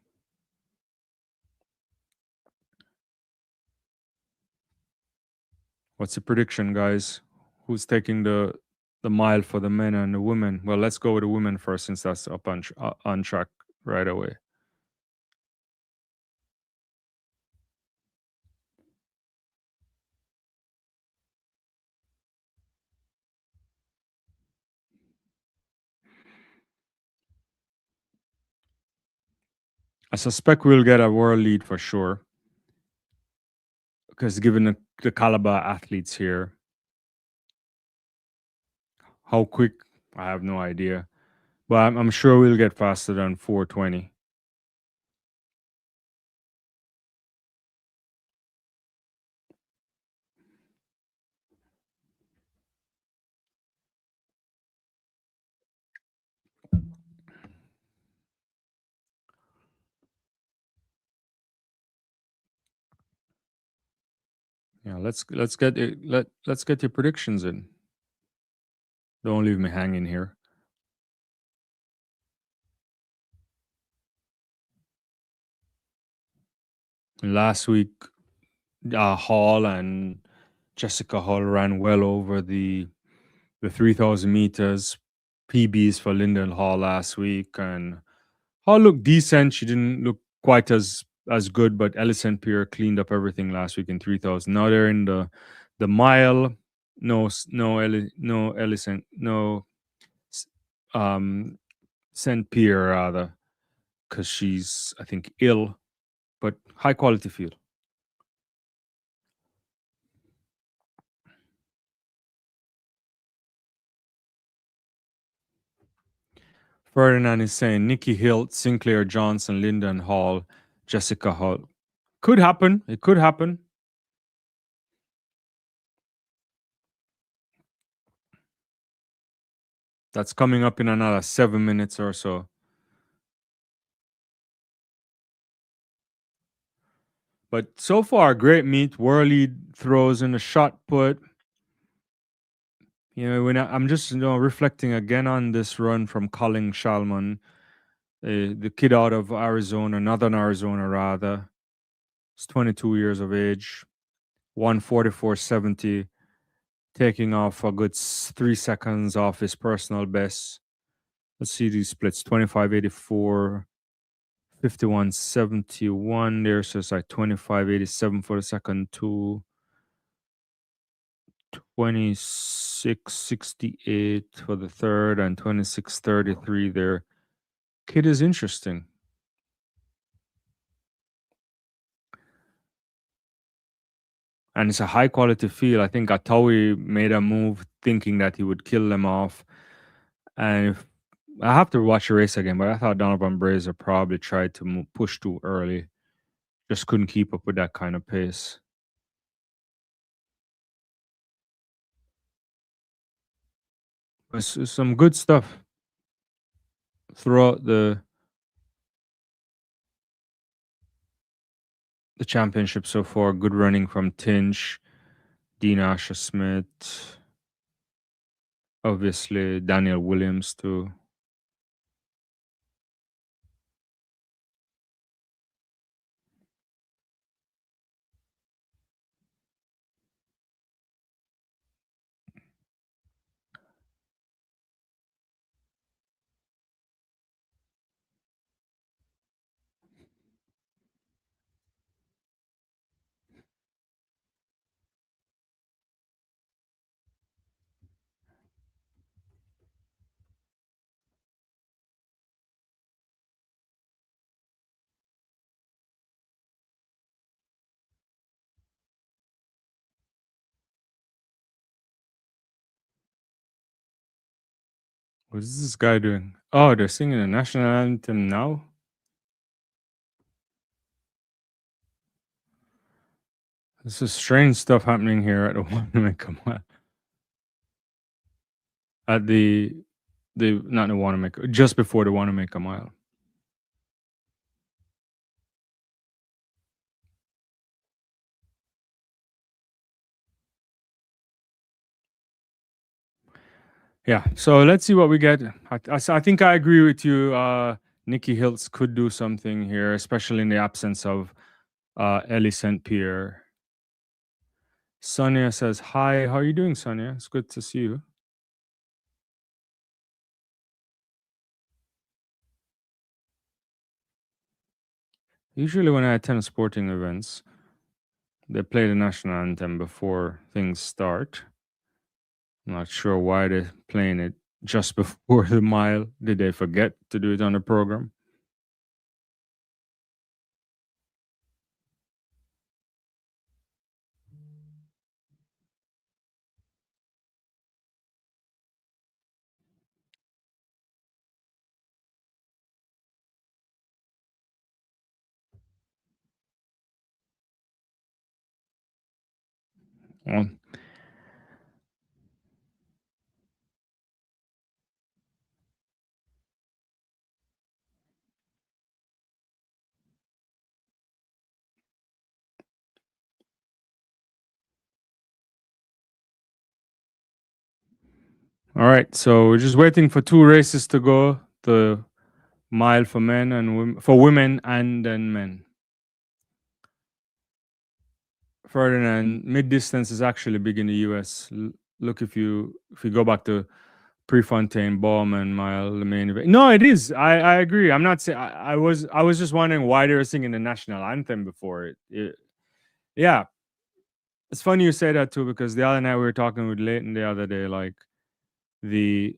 What's the prediction, guys? Who's taking the mile for the men and the women? Well, let's go with the women first, since that's up on track right away. I suspect we'll get a world lead for sure, because given the caliber athletes here, how quick, I have no idea, but I'm sure we'll get faster than 420. Yeah, let's get it. Let's get your predictions in. Don't leave me hanging here. Last week, Hall and Jessica Hall ran well over the 3,000 meters. PBs for Linden Hall last week, and Hall looked decent. She didn't look quite as good, but Ellison Pierre cleaned up everything last week in 3,000. Now they're in the mile. No Ellison, no Saint Pierre rather, because she's, I think, ill, but high quality field. Ferdinand is saying Nikki Hilt, Sinclair Johnson, Lyndon Hall, Jessica Hall. Could happen. It could happen. That's coming up in another 7 minutes or so. But so far, great meet. Worley throws in a shot put. When I'm just reflecting again on this run from Colin Shalman, the kid out of Arizona, Northern Arizona rather. He's 22 years of age, 144.70, taking off a good 3 seconds off his personal best. Let's see these splits: 25.84, 51.71. There's just like 25.87 for the second two. 26.68 for the third, and 26.33 there. Kid is interesting. And it's a high quality field. I think Atawi made a move thinking that he would kill them off. And I have to watch the race again, but I thought Donovan Brazier probably tried to push too early. Just couldn't keep up with that kind of pace. It's some good stuff throughout the championship so far. Good running from Tinch, Dean Asher Smith, obviously Daniel Williams too. What is this guy doing? Oh, they're singing the national anthem now. This is strange stuff happening here at the Wanamaker Mile. At the not the Wanamaker, just before the Wanamaker Mile. Yeah. So let's see what we get. I think I agree with you. Nikki Hiltz could do something here, especially in the absence of Ellie St. Pierre. Sonia says, "Hi, how are you doing, Sonia? It's good to see you." Usually, when I attend sporting events, they play the national anthem before things start. I'm not sure why they're playing it just before the mile. Did they forget to do it on the program? Well, all right, so we're just waiting for two races to go. The mile for men and for women and then men. Ferdinand, mid distance is actually big in the US. Look, if you go back to Prefontaine, Bowman Mile, the main event. No, it is. I agree. I'm not saying I was just wondering why they were singing the national anthem before it. Yeah, it's funny you say that too, because the other night we were talking with Leighton the other day, like the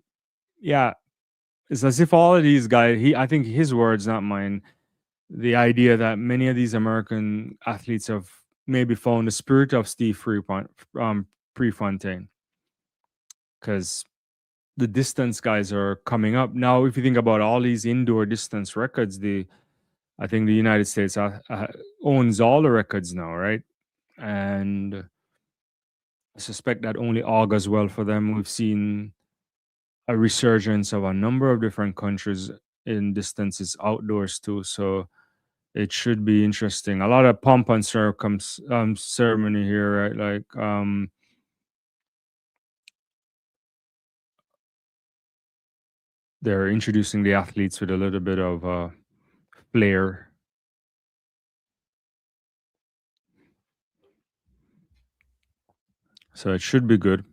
yeah, it's as if all of these guys. I think his words, not mine. The idea that many of these American athletes have maybe found the spirit of Prefontaine, because the distance guys are coming up now. If you think about all these indoor distance records, I think the United States owns all the records now, right? And I suspect that only augurs well for them. We've seen a resurgence of a number of different countries in distances outdoors too. So it should be interesting. A lot of pomp and ceremony here, right? Like they're introducing the athletes with a little bit of flair. So it should be good.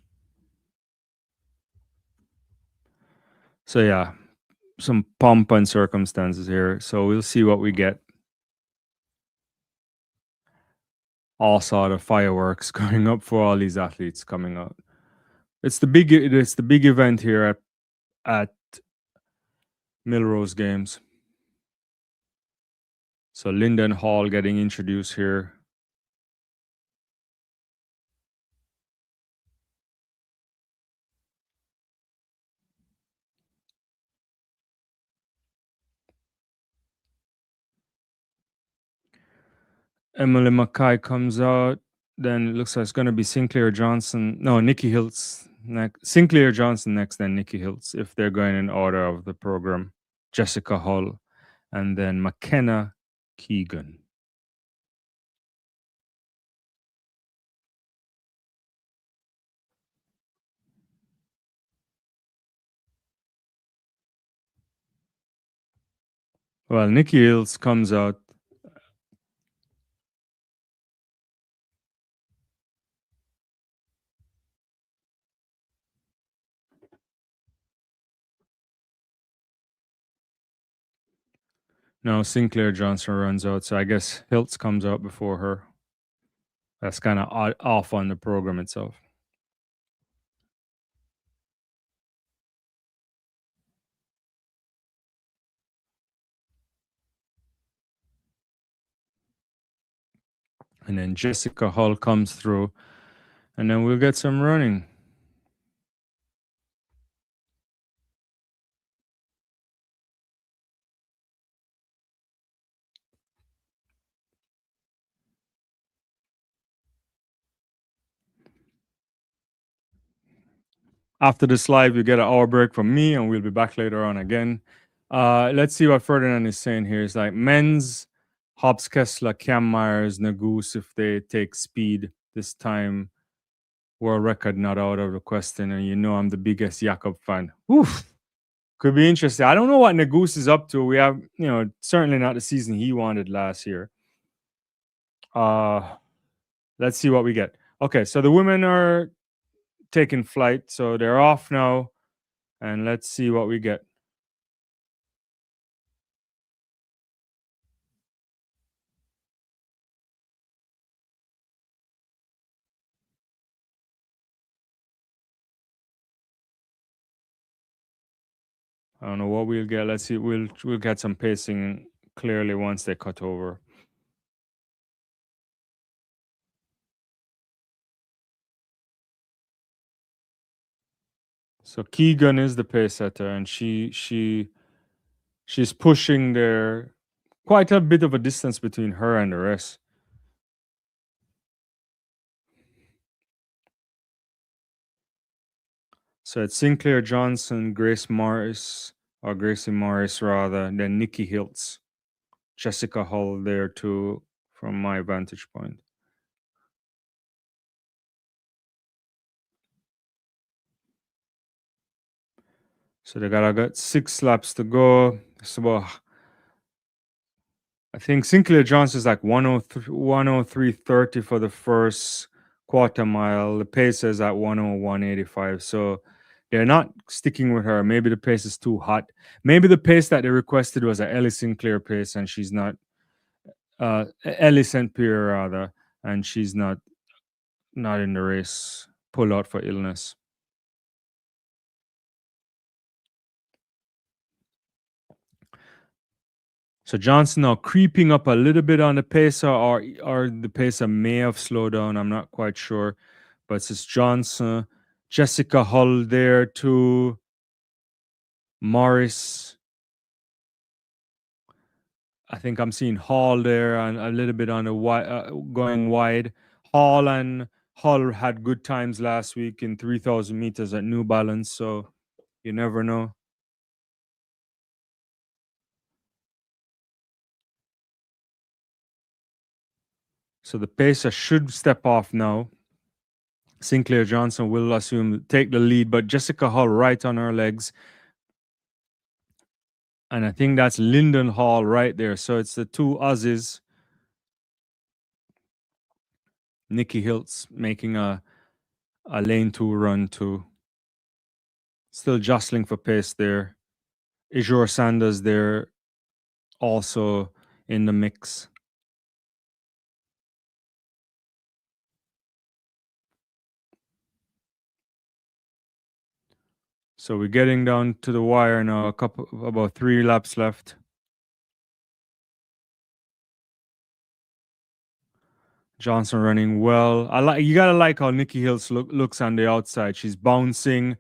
So yeah, some pomp and circumstances here. So we'll see what we get. All sort of fireworks going up for all these athletes coming out. It's the big event here at Millrose Games. So Linden Hall getting introduced here. Emily Mackay comes out. Then it looks like it's going to be Sinclair Johnson. No, Nikki Hiltz next. Sinclair Johnson next, then Nikki Hiltz, if they're going in order of the program. Jessica Hull, and then McKenna Keegan. Well, Nikki Hiltz comes out. No, Sinclair Johnson runs out, so I guess Hiltz comes out before her. That's kind of off on the program itself. And then Jessica Hull comes through, and then we'll get some running. After this live, you get an hour break from me, and we'll be back later on again. Let's see what Ferdinand is saying here. It's like men's Hobbs Kessler, Cam Myers, Nagoose if they take speed this time. World record not out of the question, and you know I'm the biggest Jakob fan. Oof. Could be interesting. I don't know what Nagoose is up to. We have, certainly not the season he wanted last year. Let's see what we get. Okay, so the women are taking flight, so they're off now, and let's see what we get. I don't know what we'll get. Let's see. We'll get some pacing clearly once they cut over. So Keegan is the pace setter, and she's pushing there quite a bit of a distance between her and the rest. So it's Sinclair Johnson, Grace Morris, or Gracie Morris rather, then Nikki Hiltz, Jessica Hull there too, from my vantage point. So I got 6 laps to go. So I think Sinclair Johnson is like 103.30 for the first quarter mile. The pace is at 101.85. So they're not sticking with her. Maybe the pace is too hot. Maybe the pace that they requested was a Ellie Sinclair pace, and she's not. Ellie St. Pierre rather, and she's not in the race. Pull out for illness. So Johnson now creeping up a little bit on the pacer, or the pacer may have slowed down. I'm not quite sure, but it's Johnson, Jessica Hull there too, Morris. I think I'm seeing Hall there and a little bit on the going wide. Hall and Hull had good times last week in 3,000 meters at New Balance, so you never know. So the pacer should step off now. Sinclair Johnson will assume take the lead, but Jessica Hull right on her legs. And I think that's Lyndon Hall right there. So it's the two Aussies. Nikki Hiltz making a lane 2 run too. Still jostling for pace there. Ijor Sanders there also in the mix. So we're getting down to the wire now. About 3 laps left. Johnson running well. You gotta like how Nikki Hiltz looks on the outside. She's bouncing.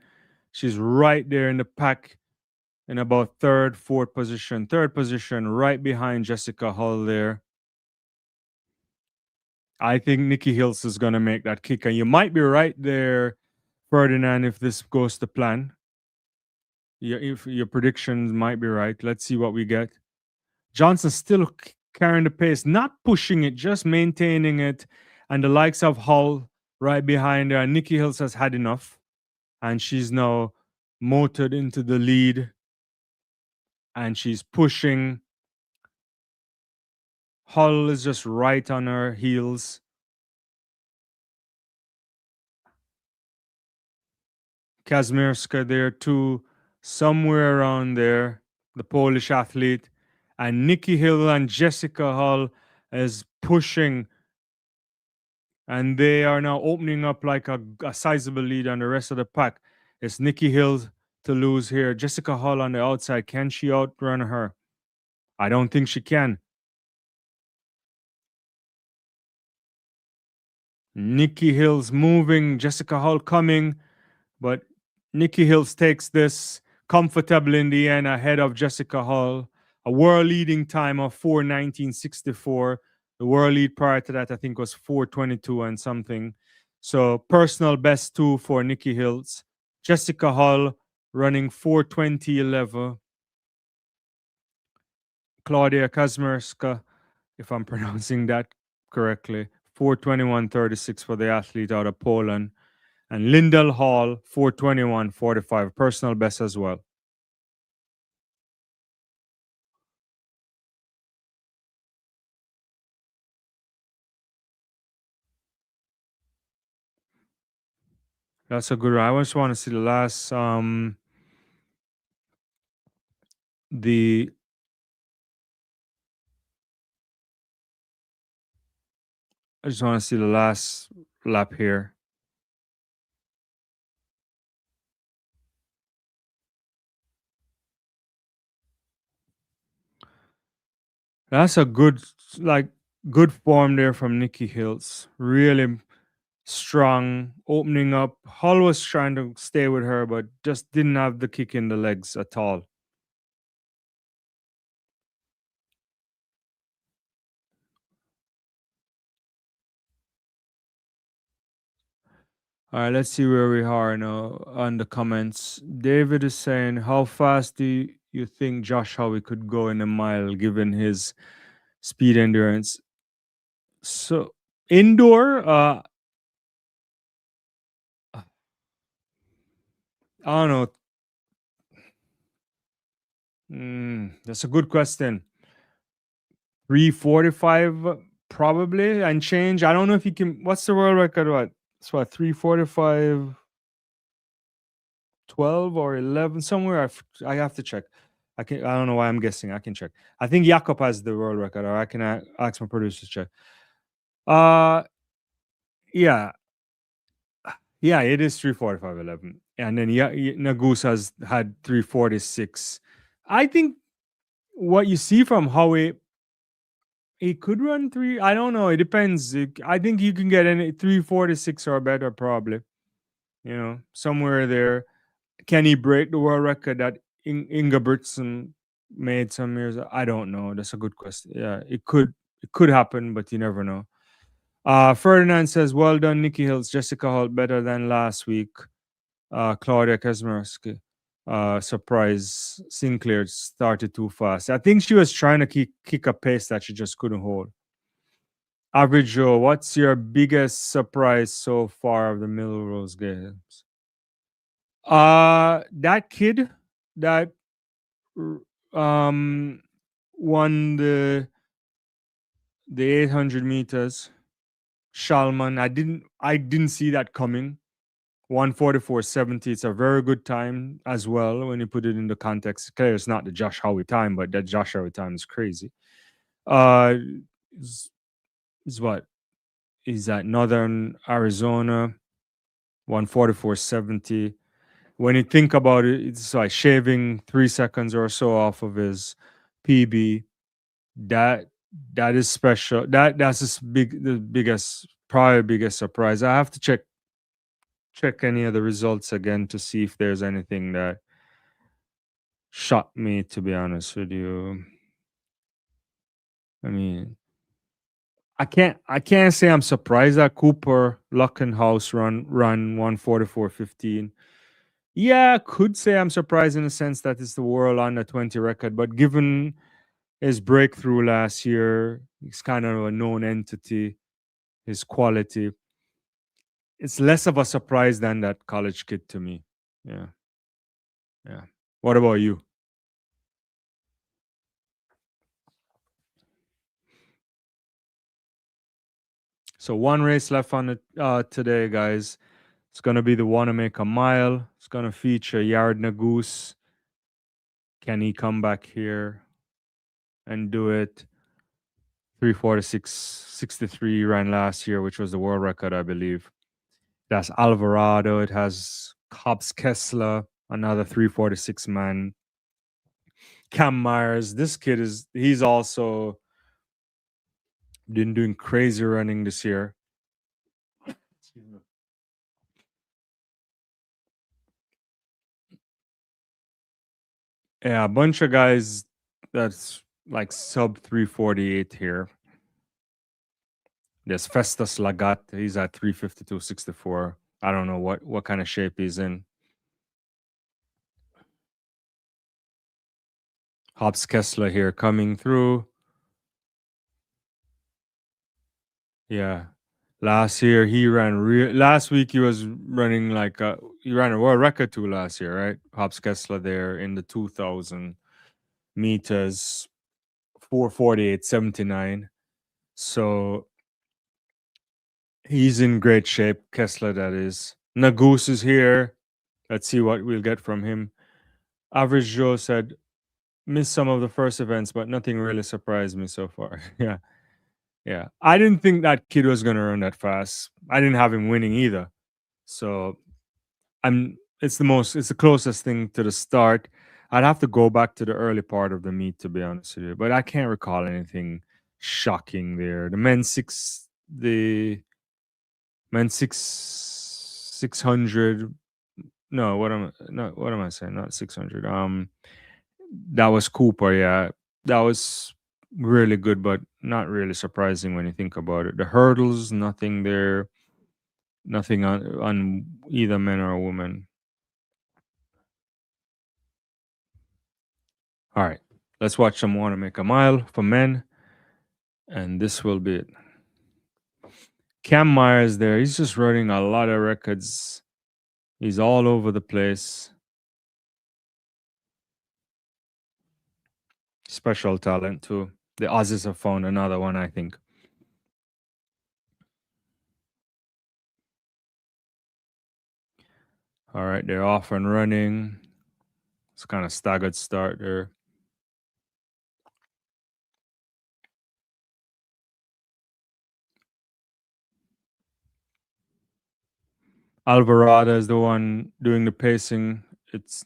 She's right there in the pack in about third position, right behind Jessica Hull there. I think Nikki Hiltz is gonna make that kick, and you might be right there, Ferdinand, if this goes to plan. If your predictions might be right. Let's see what we get. Johnson still carrying the pace, not pushing it, just maintaining it. And the likes of Hull right behind her. And Nikki Hills has had enough. And she's now motored into the lead. And she's pushing. Hull is just right on her heels. Kazmierska there too, somewhere around there, the Polish athlete. And Nikki Hill and Jessica Hull is pushing, and they are now opening up like a sizable lead on the rest of the pack. It's Nikki Hill to lose here. Jessica Hull on the outside. Can she outrun her? I don't think she can. Nikki Hill's moving, Jessica Hull coming, but Nikki Hills takes this comfortably in the end ahead of Jessica Hull. A world leading time of 4:19.64. The world lead prior to that, I think, was 4:22 and something. So personal best 2 for Nikki Hills. Jessica Hall running 4:20.11. Claudia Kazmerska, if I'm pronouncing that correctly, 4:21.36 for the athlete out of Poland. And Lyndall Hall, 4:21.45, personal best as well. That's a good one. I just want to see the last the I just want to see the last lap here. That's a good like good form there from Nikki Hills. Really strong, opening up. Hull was trying to stay with her, but just didn't have the kick in the legs at all. All right, let's see where we are now on the comments. David is saying, how fast do you think Josh Howie could go in a mile given his speed endurance? So indoor, I don't know. That's a good question. 3:45 probably and change. I don't know if you can. What's the world record? What? It's what 3:45.12 or 11 somewhere. I have to check. I can. I don't know why I'm guessing. I can check. I think Jakob has the world record, or I can ask my producer to check. Uh, yeah, yeah, it is 3:45.11, and then Nagus has had 3:46. I think what you see from Howie, he could run three. I don't know. It depends. I think you can get any 3:46 or better, probably. Somewhere there. Can he break the world record that Ingebrigtsen made some years? I don't know. That's a good question. Yeah, it could. It could happen, but you never know. Ferdinand says, "Well done, Nikki Hills. Jessica Holt better than last week. Claudia Kazmarski. Surprise, Sinclair started too fast. I think she was trying to kick a pace that she just couldn't hold." Average Joe, what's your biggest surprise so far of the Millrose Games? That kid that um won the 800 meters, Shalman. I didn't see that coming. 1:44.70. It's a very good time as well when you put it into context. Clearly, it's not the Josh Howie time, but that Josh Howie time is crazy. Uh, is, is what is that Northern Arizona 1:44.70. When you think about it, it's like shaving 3 seconds or so off of his PB. That that is special. That's the biggest, probably biggest surprise. I have to check any of the results again to see if there's anything that shocked me, to be honest with you. I mean, I can't say I'm surprised that Cooper Luckenhaus run 1:44.15. Yeah, I could say I'm surprised in the sense that it's the world under 20 record, but given his breakthrough last year, he's kind of a known entity, his quality. It's less of a surprise than that college kid to me. Yeah. Yeah. What about you? So one race left on it today, guys. It's gonna be the Wanamaker Mile. It's gonna feature Yard Nagoose. Can he come back here and do it? 3:46.63 ran last year, which was the world record, I believe. That's Alvarado. It has Hobbs Kessler, another 3:46 man. Cam Myers. This kid he's also been doing crazy running this year. Yeah, a bunch of guys that's like sub 3:48 here. There's Festus Lagat. He's at 3:52.64. I don't know what kind of shape he's in. Hobbs Kessler here coming through. Yeah. Last year he ran last week he was running like he ran a world record too last year, right? Hobbs Kessler there in the 2000 meters, 4:48.79. So he's in great shape, Kessler that is. Nagoose is here. Let's see what we'll get from him. Average Joe said, missed some of the first events, but nothing really surprised me so far. Yeah. Yeah. I didn't think that kid was gonna run that fast. I didn't have him winning either. So it's the closest thing to the start. I'd have to go back to the early part of the meet to be honest with you, but I can't recall anything shocking there. The men 600. No, what am I saying? Not 600. That was Cooper, yeah. That was really good, but not really surprising when you think about it. The hurdles, nothing there, nothing on either men or women. All right, let's watch some Wanamaker mile for men, and this will be it. Cam Myers there, he's just running a lot of records. He's all over the place. Special talent too. The Aussies have found another one, I think. All right, they're off and running. It's kind of staggered start there. Alvarado is the one doing the pacing. It's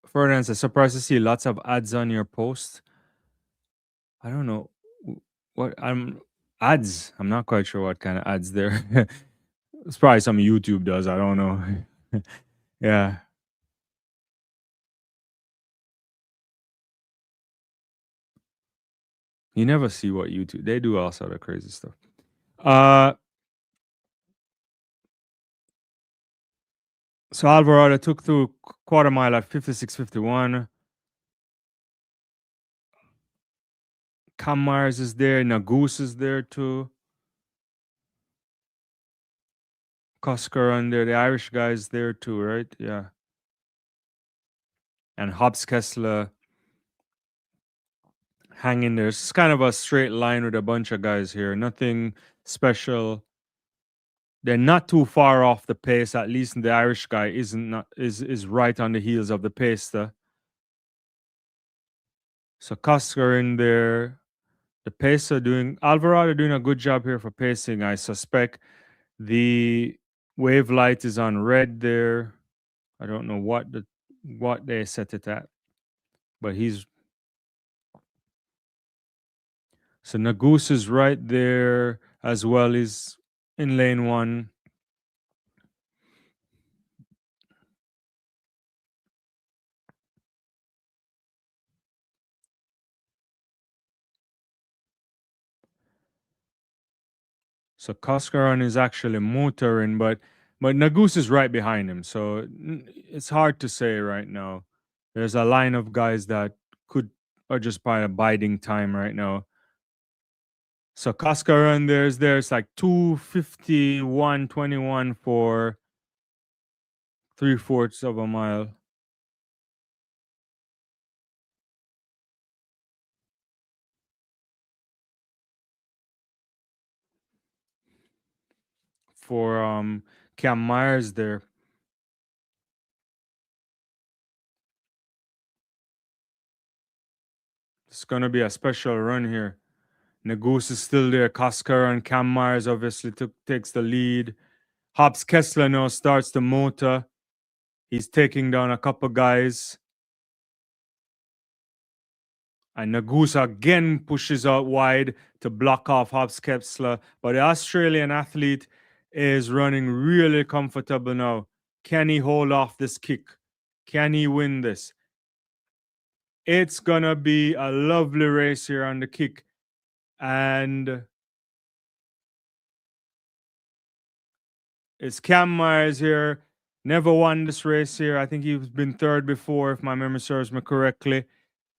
Ferdinand says, surprised to see lots of ads on your post. I don't know what I'm ads. I'm not quite sure what kind of ads there. It's probably some YouTube does. I don't know. Yeah. You never see what YouTube they do all sort of crazy stuff. Uh so Alvarado took through quarter mile at 56:51. Cam Myers is there, Nagoose is there too. Kosker on there, the Irish guy is there too, right? Yeah. And Hobbs Kessler hanging there. It's kind of a straight line with a bunch of guys here. Nothing special. They're not too far off the pace. At least the Irish guy is right on the heels of the pace. So Kosker in there. The pacer doing Alvarado doing a good job here for pacing. I suspect the wave light is on red there. I don't know what they set it at, but he's so Nagoose is right there as well. He's in lane one. So Koskaran is actually motoring, but Nagoose is right behind him. So it's hard to say right now. There's a line of guys that could are just by biding time right now. So Koskaran, there's like 2:51:21 for 3/4 of a mile. For Cam Myers there. It's gonna be a special run here. Nagoose is still there. Kosker and Cam Myers obviously takes the lead. Hobbs Kessler now starts the motor. He's taking down a couple guys. And Nagoose again pushes out wide to block off Hobbs Kessler. But the Australian athlete is running really comfortable now. Can he hold off this kick? Can he win this? It's gonna be a lovely race here on the kick. And It's Cam Myers here. Never won this race here. I think he's been third before, if my memory serves me correctly.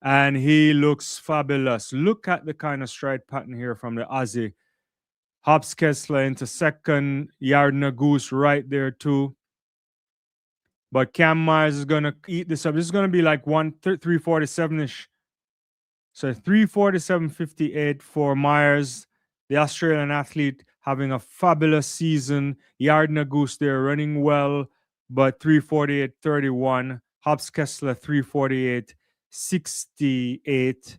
And he looks fabulous. Look at the kind of stride pattern here from the Aussie. Hobbs Kessler into second. Yardner Goose right there too. But Cam Myers is going to eat this up. This is going to be like 347-ish. So 347.58 for Myers, the Australian athlete, having a fabulous season. Yardner Goose there running well, but 348.31. Hobbs Kessler 348.68.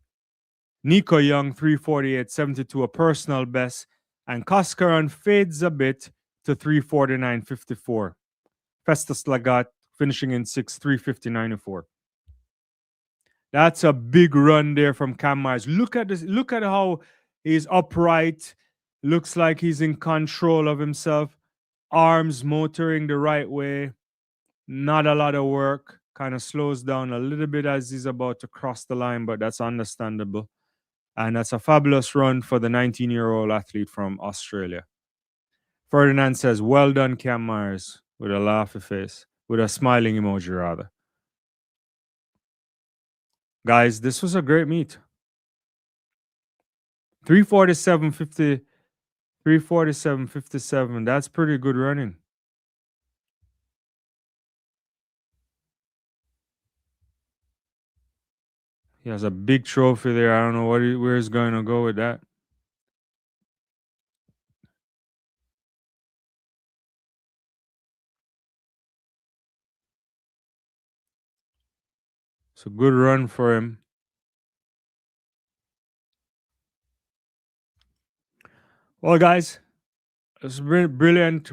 Nico Young 348.72, a personal best. And Koskaran fades a bit to 349.54. Festus Lagat finishing in 6th, 359.04. That's a big run there from Cam Myers. Look at this. Look at how he's upright. Looks like he's in control of himself. Arms motoring the right way. Not a lot of work. Kind of slows down a little bit as he's about to cross the line, but that's understandable. And that's a fabulous run for the 19-year-old athlete from Australia. Ferdinand says, well done, Cam Myers, with a laughy face, with a smiling emoji, rather. Guys, this was a great meet. 347.50, 347.57. That's pretty good running. He has a big trophy there. I don't know where he's going to go with that. It's a good run for him. Well, guys, it's brilliant.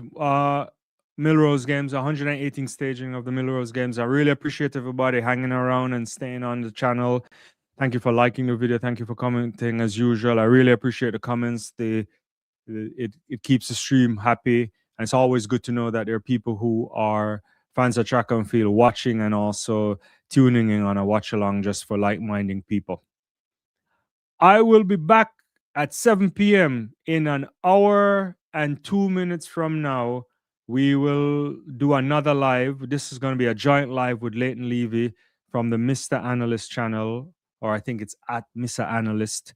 Millrose Games, 118th staging of the Millrose Games. I really appreciate everybody hanging around and staying on the channel. Thank you for liking the video. Thank you for commenting as usual. I really appreciate the comments. It keeps the stream happy. And it's always good to know that there are people who are fans of track and field watching and also tuning in on a watch along just for like-minded people. I will be back at 7 p.m. in an hour and 2 minutes from now. We will do another live. This is going to be a joint live with Leighton Levy from the Mr. Analyst channel, or I think it's at Mr. Analyst.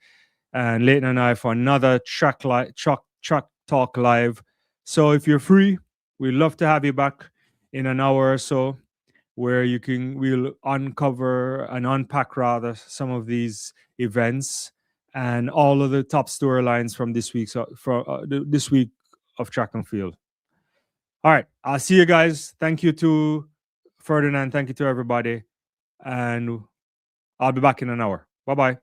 And Leighton and I for another track talk live. So if you're free, we'd love to have you back in an hour or so, where we'll uncover and unpack rather some of these events and all of the top storylines from this week of track and field. All right, I'll see you guys. Thank you to Ferdinand. Thank you to everybody, and I'll be back in an hour. Bye-bye.